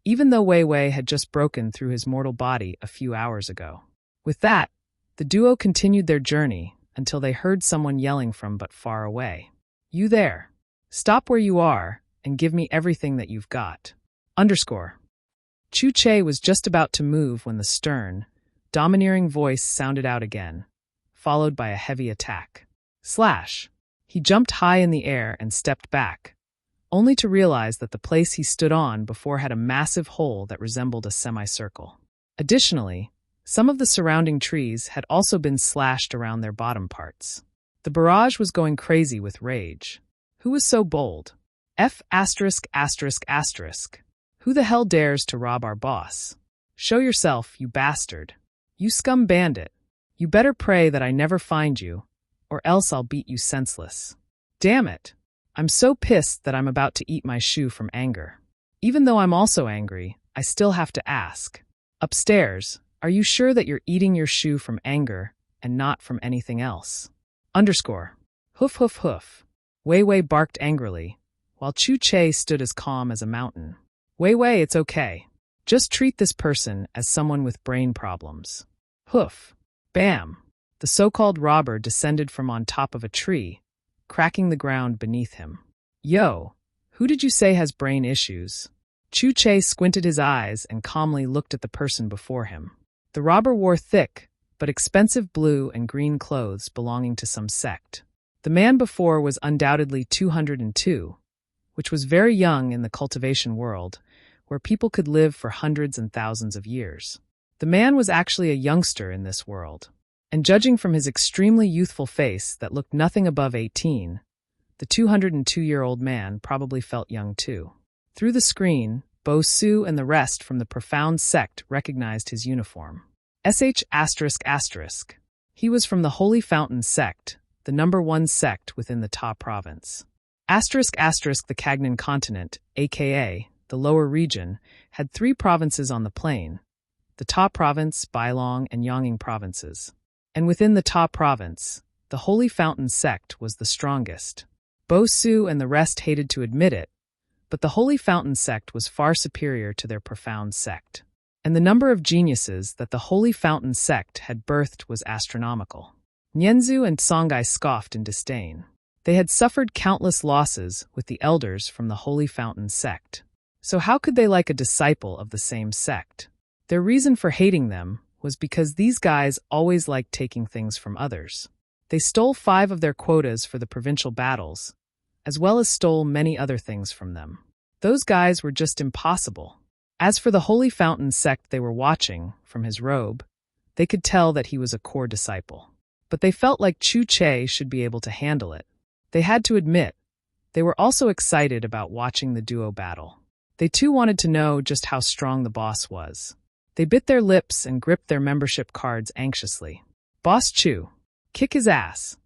even though Wei Wei had just broken through his mortal body a few hours ago. With that, the duo continued their journey until they heard someone yelling from but far away. You there. Stop where you are and give me everything that you've got. Chu Che was just about to move when the stern, domineering voice sounded out again, followed by a heavy attack. Slash! He jumped high in the air and stepped back, only to realize that the place he stood on before had a massive hole that resembled a semicircle. Additionally, some of the surrounding trees had also been slashed around their bottom parts. The barrage was going crazy with rage. Who was so bold? F********. Who the hell dares to rob our boss? Show yourself, you bastard. You scum bandit. You better pray that I never find you, or else I'll beat you senseless. Damn it. I'm so pissed that I'm about to eat my shoe from anger. Even though I'm also angry, I still have to ask. Upstairs, are you sure that you're eating your shoe from anger and not from anything else? Hoof hoof hoof. Wei Wei barked angrily, while Chu Che stood as calm as a mountain. Wei Wei, it's okay. Just treat this person as someone with brain problems. Hoof. Bam. The so-called robber descended from on top of a tree, cracking the ground beneath him. Yo, who did you say has brain issues? Chu Che squinted his eyes and calmly looked at the person before him. The robber wore thick, but expensive blue and green clothes belonging to some sect. The man before was undoubtedly 202, which was very young in the cultivation world, where people could live for hundreds and thousands of years. The man was actually a youngster in this world, and judging from his extremely youthful face that looked nothing above 18, the 202-year-old man probably felt young too. Through the screen, Bo Su and the rest from the profound sect recognized his uniform. ****. He was from the Holy Fountain sect, the #1 sect within the Ta province. The Cagnan continent, aka the lower region, had 3 provinces on the plain. the Ta province, Bailong, and Yanging provinces. And within the Ta province, the Holy Fountain sect was the strongest. Bo Su and the rest hated to admit it, but the Holy Fountain sect was far superior to their profound sect. And the number of geniuses that the Holy Fountain sect had birthed was astronomical. Nianzhu and Songhai scoffed in disdain. They had suffered countless losses with the elders from the Holy Fountain sect. So how could they like a disciple of the same sect? Their reason for hating them was because these guys always liked taking things from others. They stole 5 of their quotas for the provincial battles, as well as stole many other things from them. Those guys were just impossible. As for the Holy Fountain sect they were watching, from his robe, they could tell that he was a core disciple. But they felt like Chu Che should be able to handle it. They had to admit, they were also excited about watching the duo battle. They too wanted to know just how strong the boss was. They bit their lips and gripped their membership cards anxiously. Boss Chu, kick his ass.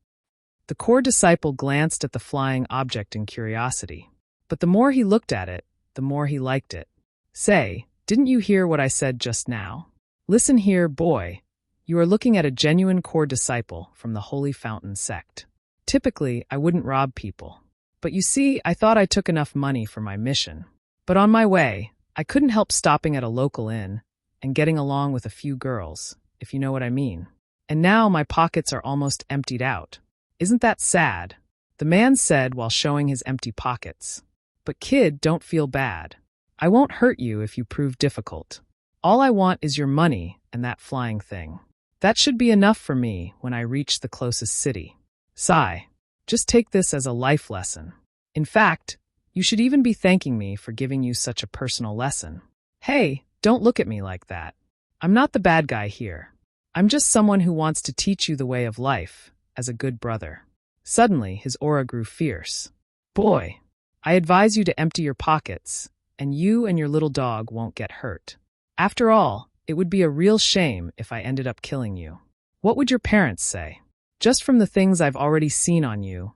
The core disciple glanced at the flying object in curiosity. But the more he looked at it, the more he liked it. Say, didn't you hear what I said just now? Listen here, boy. You are looking at a genuine core disciple from the Holy Fountain sect. Typically, I wouldn't rob people. But you see, I thought I took enough money for my mission. But on my way, I couldn't help stopping at a local inn and getting along with a few girls, if you know what I mean. And now my pockets are almost emptied out. Isn't that sad? The man said while showing his empty pockets. But kid, don't feel bad. I won't hurt you if you prove difficult. All I want is your money and that flying thing. That should be enough for me when I reach the closest city. Sigh. Just take this as a life lesson. In fact, you should even be thanking me for giving you such a personal lesson. Hey, don't look at me like that. I'm not the bad guy here. I'm just someone who wants to teach you the way of life, as a good brother. Suddenly, his aura grew fierce. Boy, I advise you to empty your pockets, and you and your little dog won't get hurt. After all, it would be a real shame if I ended up killing you. What would your parents say? Just from the things I've already seen on you,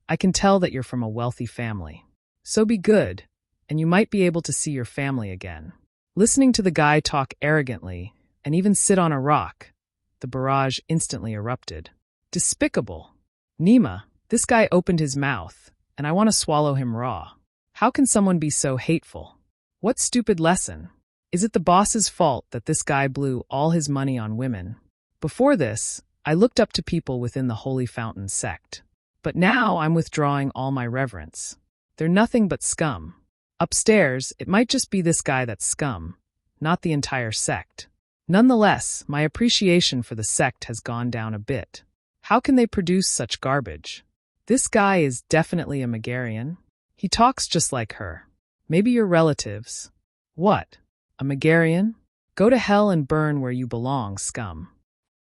I can tell that you're from a wealthy family. So be good, and you might be able to see your family again. Listening to the guy talk arrogantly, and even sit on a rock, the barrage instantly erupted. Despicable. Nima, this guy opened his mouth, and I want to swallow him raw. How can someone be so hateful? What stupid lesson? Is it the boss's fault that this guy blew all his money on women? Before this, I looked up to people within the Holy Fountain sect. But now I'm withdrawing all my reverence. They're nothing but scum. Upstairs, it might just be this guy that's scum, not the entire sect. Nonetheless, my appreciation for the sect has gone down a bit. How can they produce such garbage? This guy is definitely a Megarian. He talks just like her. Maybe your relatives. What? A Megarian? Go to hell and burn where you belong, scum.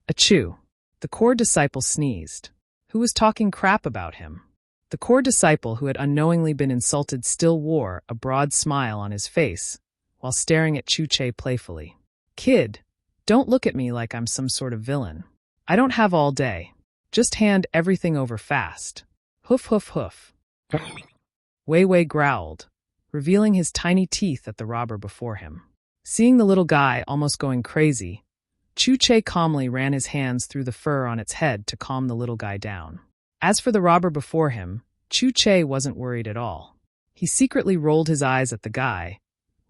Achoo. The core disciple sneezed. Who was talking crap about him? The core disciple who had unknowingly been insulted still wore a broad smile on his face while staring at Chu Che playfully. Kid, don't look at me like I'm some sort of villain. I don't have all day. Just hand everything over fast. Hoof hoof hoof. Wei Wei growled, revealing his tiny teeth at the robber before him. Seeing the little guy almost going crazy, Chu Che calmly ran his hands through the fur on its head to calm the little guy down. As for the robber before him, Chu Che wasn't worried at all. He secretly rolled his eyes at the guy,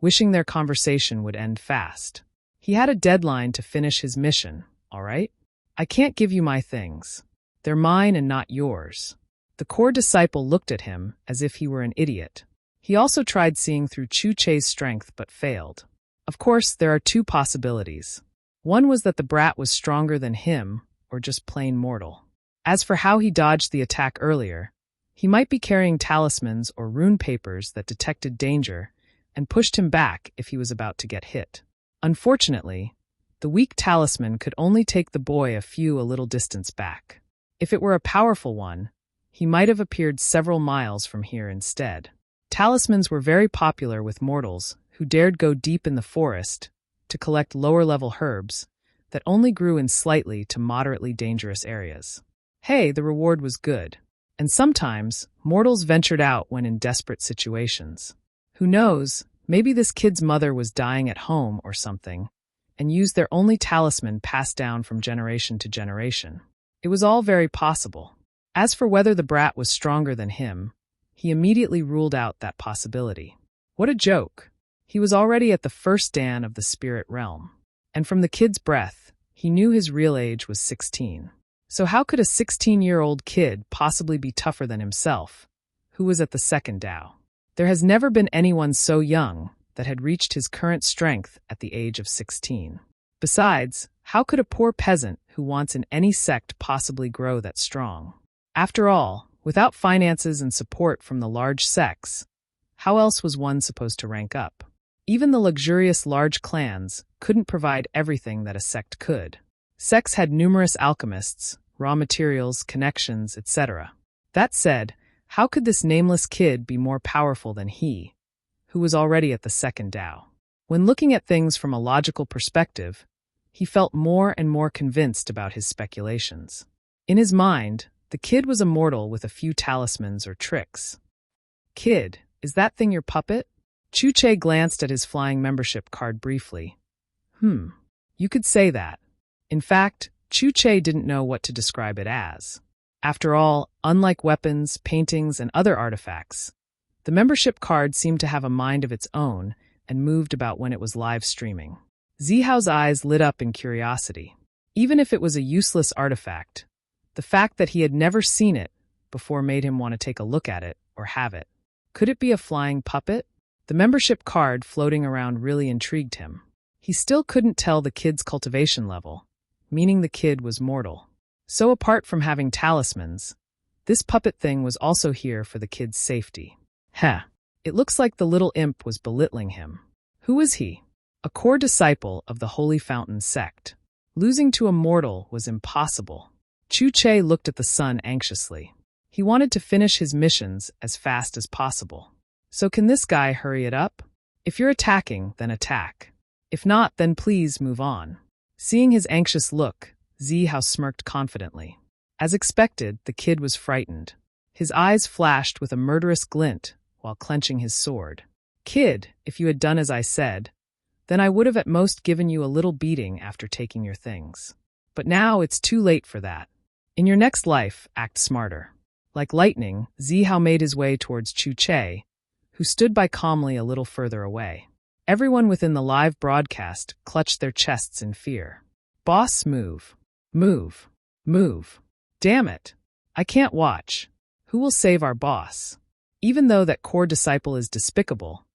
wishing their conversation would end fast. He had a deadline to finish his mission, all right? I can't give you my things. They're mine and not yours. The core disciple looked at him as if he were an idiot. He also tried seeing through Chu Che's strength but failed. Of course, there are 2 possibilities. One was that the brat was stronger than him, or just plain mortal. As for how he dodged the attack earlier, he might be carrying talismans or rune papers that detected danger and pushed him back if he was about to get hit. Unfortunately, the weak talisman could only take the boy a little distance back. If it were a powerful one, he might have appeared several miles from here instead. Talismans were very popular with mortals who dared go deep in the forest to collect lower-level herbs that only grew in slightly to moderately dangerous areas. Hey, the reward was good. And sometimes, mortals ventured out when in desperate situations. Who knows, maybe this kid's mother was dying at home or something, and used their only talisman passed down from generation to generation. It was all very possible. As for whether the brat was stronger than him, he immediately ruled out that possibility. What a joke! He was already at the first dan of the spirit realm. And from the kid's breath, he knew his real age was 16. So how could a 16-year-old kid possibly be tougher than himself, who was at the second Tao? There has never been anyone so young that had reached his current strength at the age of 16. Besides, how could a poor peasant who wants in any sect possibly grow that strong? After all, without finances and support from the large sects, how else was one supposed to rank up? Even the luxurious large clans couldn't provide everything that a sect could. Sects had numerous alchemists, raw materials, connections, etc. That said, how could this nameless kid be more powerful than he, who was already at the second Tao? When looking at things from a logical perspective, he felt more and more convinced about his speculations. In his mind, the kid was a mortal with a few talismans or tricks. Kid, is that thing your puppet? Chu Che glanced at his flying membership card briefly. You could say that. In fact, Chu Che didn't know what to describe it as. After all, unlike weapons, paintings, and other artifacts, the membership card seemed to have a mind of its own and moved about when it was live streaming. Zihao's eyes lit up in curiosity. Even if it was a useless artifact, the fact that he had never seen it before made him want to take a look at it or have it. Could it be a flying puppet? The membership card floating around really intrigued him. He still couldn't tell the kid's cultivation level, meaning the kid was mortal. So apart from having talismans, this puppet thing was also here for the kid's safety. It looks like the little imp was belittling him. Who was he? A core disciple of the Holy Fountain sect. Losing to a mortal was impossible. Chu Che looked at the sun anxiously. He wanted to finish his missions as fast as possible. So can this guy hurry it up? If you're attacking, then attack. If not, then please move on. Seeing his anxious look, Zihao smirked confidently. As expected, the kid was frightened. His eyes flashed with a murderous glint while clenching his sword. Kid, if you had done as I said, then I would have at most given you a little beating after taking your things. But now it's too late for that. In your next life, act smarter. Like lightning, Zihao made his way towards Chu Che, who stood by calmly a little further away. Everyone within the live broadcast clutched their chests in fear. Boss, move. Move. Move. Damn it. I can't watch. Who will save our boss? Even though that core disciple is despicable,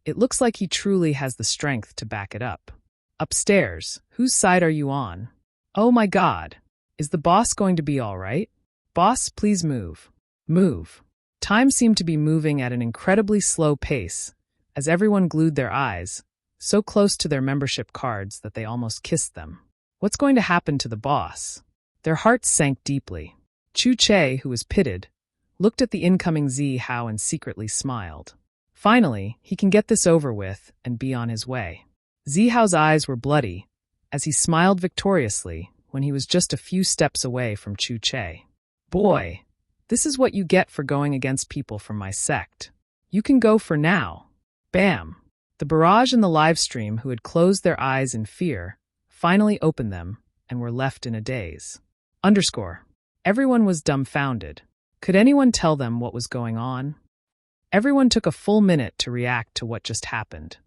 it looks like he truly has the strength to back it up. Upstairs, whose side are you on? Oh my God. Is the boss going to be all right? Boss, please move. Move. Time seemed to be moving at an incredibly slow pace, as everyone glued their eyes, so close to their membership cards that they almost kissed them. What's going to happen to the boss? Their hearts sank deeply. Chu Che, who was pitted, looked at the incoming Zihao and secretly smiled. Finally, he can get this over with and be on his way. Zihao's eyes were bloody, as he smiled victoriously when he was just a few steps away from Chu Che. Boy, this is what you get for going against people from my sect. You can go for now. Bam! The barrage in the live stream who had closed their eyes in fear finally opened them and were left in a daze. Everyone was dumbfounded. Could anyone tell them what was going on? Everyone took a full minute to react to what just happened.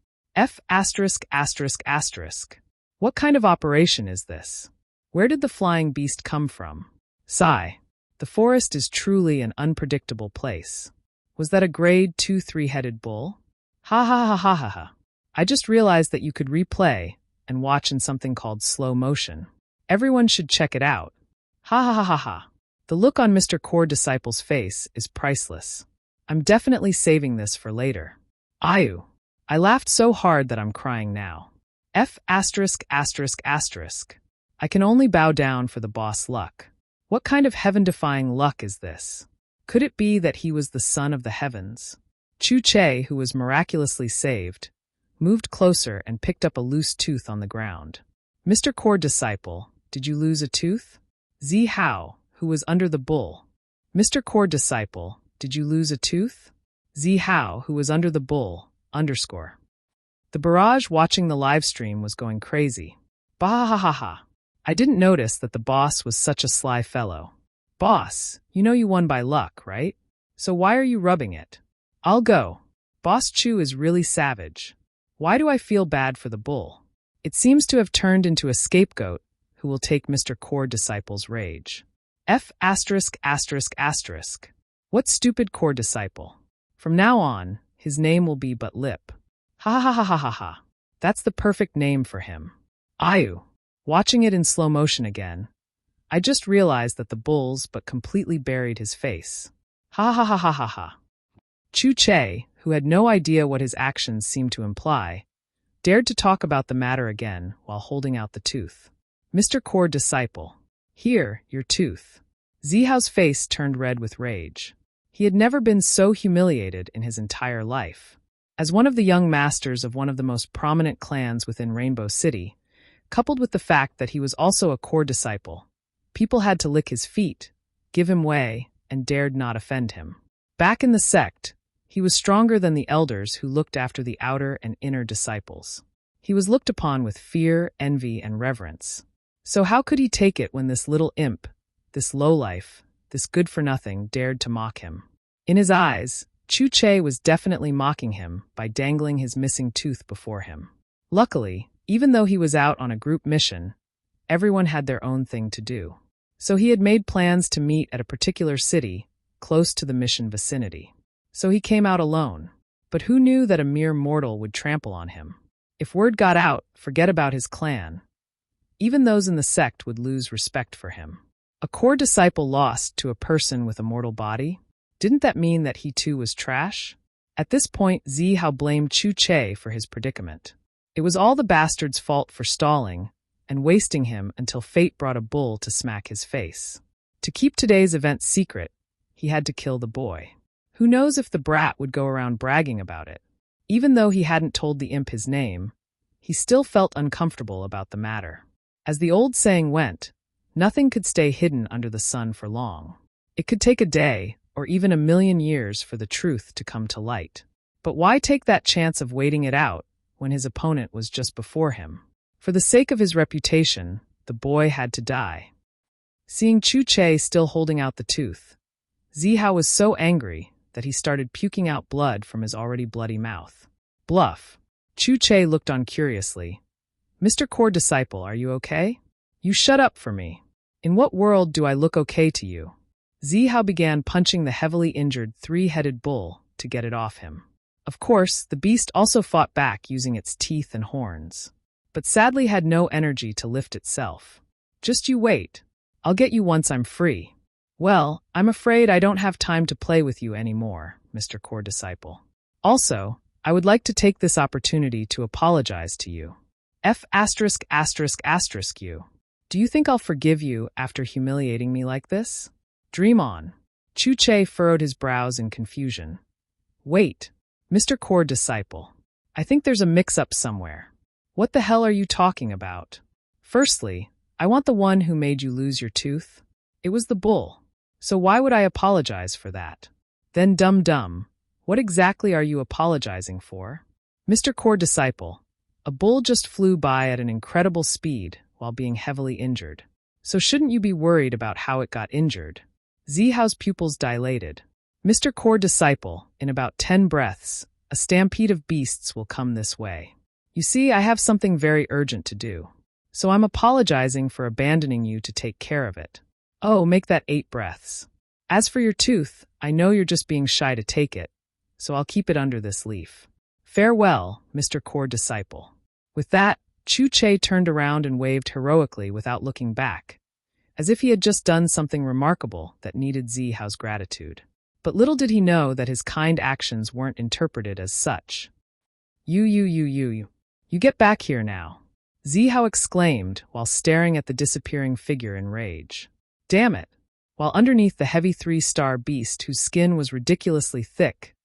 What kind of operation is this? Where did the flying beast come from? Sigh. The forest is truly an unpredictable place. Was that a grade 2 three-headed bull? Ha ha ha ha ha ha. I just realized that you could replay and watch in something called slow motion. Everyone should check it out. Ha ha ha ha ha. The look on Mr. Core Disciple's face is priceless. I'm definitely saving this for later. Ayu. I laughed so hard that I'm crying now. I can only bow down for the boss luck. What kind of heaven-defying luck is this? Could it be that he was the son of the heavens? Chu Che, who was miraculously saved, moved closer and picked up a loose tooth on the ground. Mr. Core Disciple, did you lose a tooth? Zihao, who was under the bull. Mr. Core Disciple, did you lose a tooth? Zihao, who was under the bull, _. The barrage watching the live stream was going crazy. Bah ha ha ha. I didn't notice that the boss was such a sly fellow. Boss, you know you won by luck, right? So why are you rubbing it? I'll go. Boss Chu is really savage. Why do I feel bad for the bull? It seems to have turned into a scapegoat who will take Mr. Core Disciple's rage. F*******. What stupid Core Disciple? From now on, his name will be but Lip. Ha ha ha ha ha ha. That's the perfect name for him. Ayu. Watching it in slow motion again, I just realized that the bulls but completely buried his face. Ha ha ha ha ha ha. Chu Che, who had no idea what his actions seemed to imply, dared to talk about the matter again while holding out the tooth. Mr. Core Disciple. Here, your tooth. Zihao's face turned red with rage. He had never been so humiliated in his entire life. As one of the young masters of one of the most prominent clans within Rainbow City, coupled with the fact that he was also a core disciple, people had to lick his feet, give him way, and dared not offend him. Back in the sect, he was stronger than the elders who looked after the outer and inner disciples. He was looked upon with fear, envy, and reverence. So how could he take it when this little imp, this lowlife, this good-for-nothing dared to mock him? In his eyes, Chu Che was definitely mocking him by dangling his missing tooth before him. Luckily, even though he was out on a group mission, everyone had their own thing to do. So he had made plans to meet at a particular city, close to the mission vicinity. So he came out alone. But who knew that a mere mortal would trample on him? If word got out, forget about his clan. Even those in the sect would lose respect for him. A core disciple lost to a person with a mortal body? Didn't that mean that he too was trash? At this point, Zihao blamed Chu Che for his predicament. It was all the bastard's fault for stalling and wasting him until fate brought a bull to smack his face. To keep today's event secret, he had to kill the boy. Who knows if the brat would go around bragging about it? Even though he hadn't told the imp his name, he still felt uncomfortable about the matter. As the old saying went, nothing could stay hidden under the sun for long. It could take a day or even 1,000,000 years for the truth to come to light. But why take that chance of waiting it out when his opponent was just before him? For the sake of his reputation, the boy had to die. Seeing Chu Che still holding out the tooth, Zihao was so angry that he started puking out blood from his already bloody mouth. Bluff. Chu Che looked on curiously. Mr. Core Disciple, are you okay? You shut up for me. In what world do I look okay to you? Zihao began punching the heavily injured 3-headed bull to get it off him. Of course, the beast also fought back using its teeth and horns, but sadly had no energy to lift itself. Just you wait. I'll get you once I'm free. Well, I'm afraid I don't have time to play with you anymore, Mr. Core Disciple. Also, I would like to take this opportunity to apologize to you. you. Do you think I'll forgive you after humiliating me like this? Dream on. Chu Che furrowed his brows in confusion. Wait, Mr. Core Disciple. I think there's a mix-up somewhere. What the hell are you talking about? Firstly, I want the one who made you lose your tooth. It was the bull. So why would I apologize for that? Then dum-dum, what exactly are you apologizing for? Mr. Core Disciple, a bull just flew by at an incredible speed while being heavily injured. So shouldn't you be worried about how it got injured? Zihao's pupils dilated. Mr. Core Disciple, in about 10 breaths, a stampede of beasts will come this way. You see, I have something very urgent to do. So I'm apologizing for abandoning you to take care of it. Oh, make that 8 breaths. As for your tooth, I know you're just being shy to take it, so I'll keep it under this leaf. Farewell, Mr. Core Disciple. With that, Chu Che turned around and waved heroically without looking back, as if he had just done something remarkable that needed Zihao's gratitude. But little did he know that his kind actions weren't interpreted as such. You get back here now, Zihao exclaimed while staring at the disappearing figure in rage. Damn it! While underneath the heavy 3-star beast whose skin was ridiculously thick,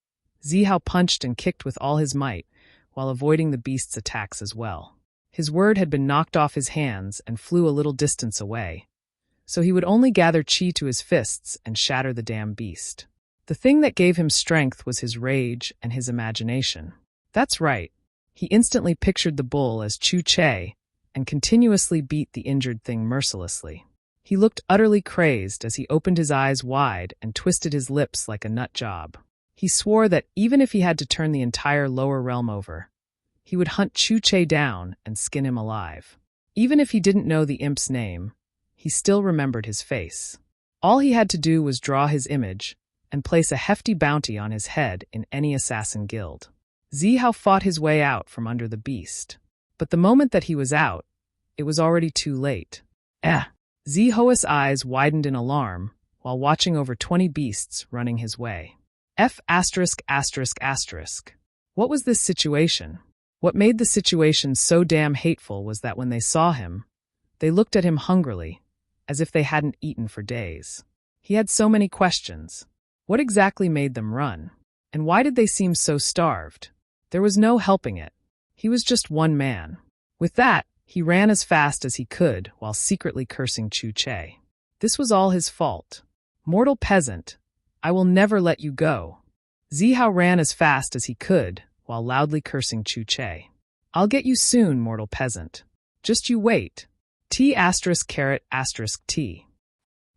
Zihao punched and kicked with all his might while avoiding the beast's attacks as well. His word had been knocked off his hands and flew a little distance away, so he would only gather chi to his fists and shatter the damn beast. The thing that gave him strength was his rage and his imagination. That's right. He instantly pictured the bull as Chu Che and continuously beat the injured thing mercilessly. He looked utterly crazed as he opened his eyes wide and twisted his lips like a nut job. He swore that even if he had to turn the entire lower realm over, he would hunt Chu-Che down and skin him alive. Even if he didn't know the imp's name, he still remembered his face. All he had to do was draw his image and place a hefty bounty on his head in any assassin guild. Zihao fought his way out from under the beast. But the moment that he was out, it was already too late. Zihao's eyes widened in alarm while watching over 20 beasts running his way. What was this situation? What made the situation so damn hateful was that when they saw him, they looked at him hungrily, as if they hadn't eaten for days. He had so many questions. What exactly made them run? And why did they seem so starved? There was no helping it. He was just one man. With that, he ran as fast as he could while secretly cursing Chu-Che. This was all his fault. Mortal peasant, I will never let you go. Zihao ran as fast as he could while loudly cursing Chu-Che. I'll get you soon, mortal peasant. Just you wait. T***T.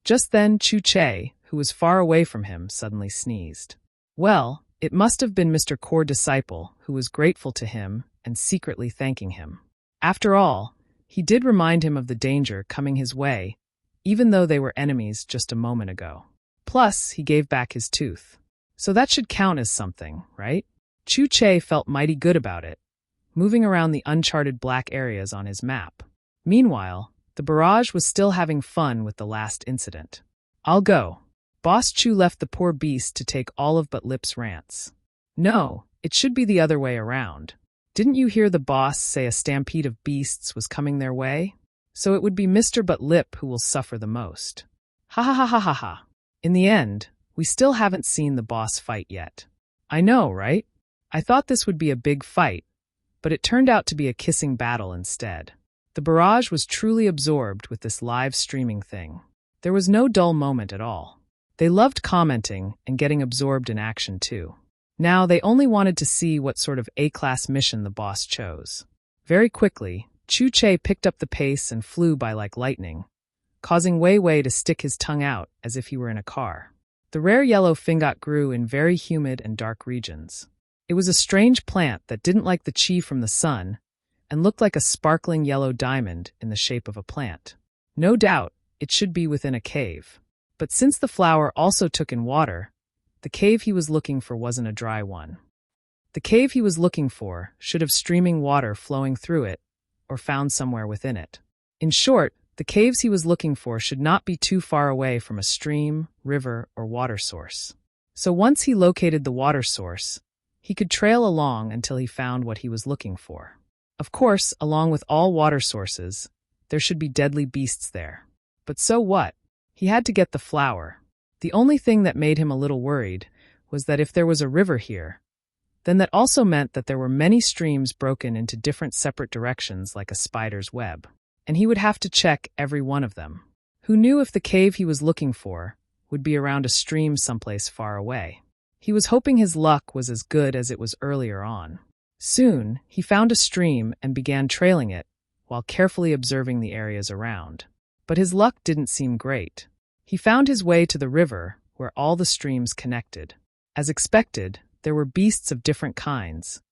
Just then Chu-Che, who was far away from him, suddenly sneezed. Well, it must have been Mr. Core Disciple, who was grateful to him and secretly thanking him. After all, he did remind him of the danger coming his way, even though they were enemies just a moment ago. Plus, he gave back his tooth. So that should count as something, right? Chu-Che felt mighty good about it, moving around the uncharted black areas on his map. Meanwhile, the barrage was still having fun with the last incident. I'll go. Boss Chu left the poor beast to take all of but Lip's rants. No, it should be the other way around. Didn't you hear the boss say a stampede of beasts was coming their way? So it would be Mr. But Lip who will suffer the most. Ha ha ha ha ha ha. In the end, we still haven't seen the boss fight yet. I know, right? I thought this would be a big fight, but it turned out to be a kissing battle instead. The barrage was truly absorbed with this live streaming thing. There was no dull moment at all. They loved commenting and getting absorbed in action too. Now they only wanted to see what sort of A-class mission the boss chose. Very quickly, Chu-Che picked up the pace and flew by like lightning, causing Wei Wei to stick his tongue out as if he were in a car. The rare yellow fingot grew in very humid and dark regions. It was a strange plant that didn't like the chi from the sun and looked like a sparkling yellow diamond in the shape of a plant. No doubt, it should be within a cave. But since the flower also took in water, the cave he was looking for wasn't a dry one. The cave he was looking for should have streaming water flowing through it, or found somewhere within it. In short, the caves he was looking for should not be too far away from a stream, river, or water source. So once he located the water source, he could trail along until he found what he was looking for. Of course, along with all water sources, there should be deadly beasts there. But so what? He had to get the flower. The only thing that made him a little worried was that if there was a river here, then that also meant that there were many streams broken into different separate directions like a spider's web, and he would have to check every one of them. Who knew if the cave he was looking for would be around a stream someplace far away? He was hoping his luck was as good as it was earlier on. Soon, he found a stream and began trailing it while carefully observing the areas around. But his luck didn't seem great. He found his way to the river where all the streams connected. As expected, there were beasts of different kinds,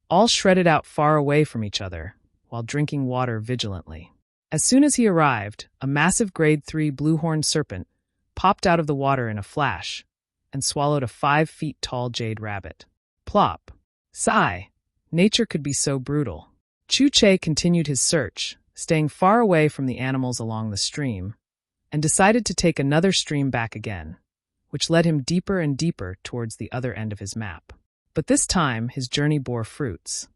all shredded out far away from each other while drinking water vigilantly. As soon as he arrived, a massive grade 3 blue-horned serpent popped out of the water in a flash and swallowed a 5 feet tall jade rabbit. Plop. Sigh. Nature could be so brutal. Chu-Che continued his search, staying far away from the animals along the stream, and decided to take another stream back again, which led him deeper and deeper towards the other end of his map. But this time, his journey bore fruits.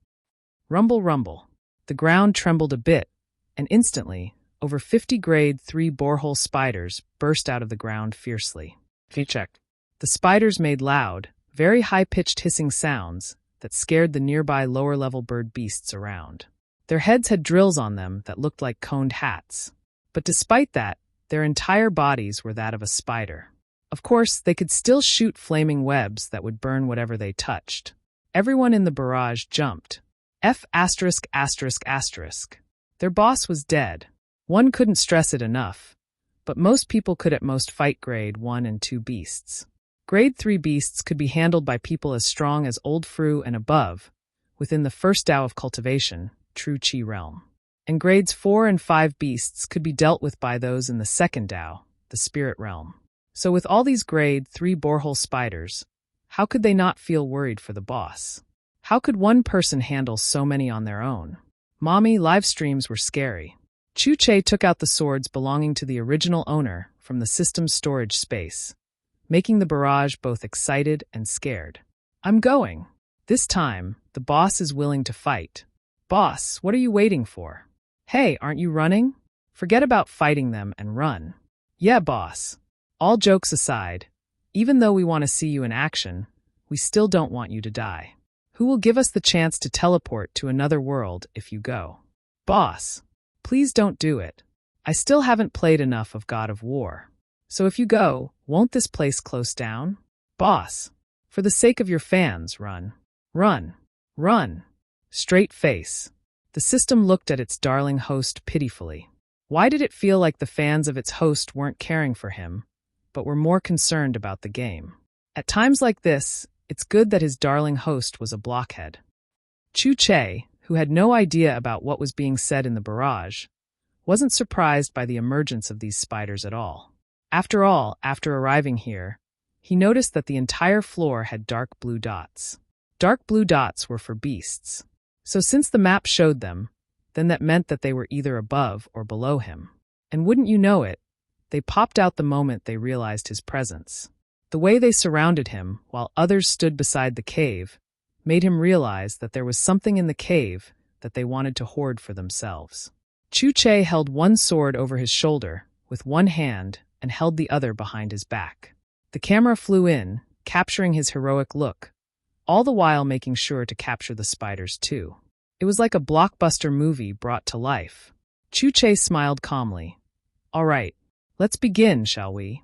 Rumble, rumble. The ground trembled a bit, and instantly, over 50 grade 3 borehole spiders burst out of the ground fiercely. Check. The spiders made loud, very high-pitched hissing sounds that scared the nearby lower-level bird beasts around. Their heads had drills on them that looked like coned hats. But despite that, their entire bodies were that of a spider. Of course, they could still shoot flaming webs that would burn whatever they touched. Everyone in the barrage jumped. Their boss was dead. One couldn't stress it enough, but most people could at most fight grade 1 and 2 beasts. Grade 3 beasts could be handled by people as strong as Old Fru and above, within the first Tao of cultivation, True Qi realm. And grades 4 and 5 beasts could be dealt with by those in the second Tao, the spirit realm. So with all these grade 3 borehole spiders, how could they not feel worried for the boss? How could one person handle so many on their own? Mommy, live streams were scary. Chu Che took out the swords belonging to the original owner from the system's storage space, making the barrage both excited and scared. I'm going. This time, the boss is willing to fight. Boss, what are you waiting for? Hey, aren't you running? Forget about fighting them and run. Yeah, boss. All jokes aside, even though we want to see you in action, we still don't want you to die. Who will give us the chance to teleport to another world if you go? Boss, please don't do it. I still haven't played enough of God of War. So if you go, won't this place close down? Boss, for the sake of your fans, run. Run. Run. Straight face. The system looked at its darling host pitifully. Why did it feel like the fans of its host weren't caring for him, but were more concerned about the game? At times like this, it's good that his darling host was a blockhead. Chu Che, who had no idea about what was being said in the barrage, wasn't surprised by the emergence of these spiders at all. After all, after arriving here, he noticed that the entire floor had dark blue dots. Dark blue dots were for beasts. So since the map showed them, then that meant that they were either above or below him. And wouldn't you know it, they popped out the moment they realized his presence. The way they surrounded him, while others stood beside the cave, made him realize that there was something in the cave that they wanted to hoard for themselves. Chu Che held one sword over his shoulder with one hand and held the other behind his back. The camera flew in, capturing his heroic look, all the while making sure to capture the spiders too. It was like a blockbuster movie brought to life. Chu Che smiled calmly. All right, let's begin, shall we?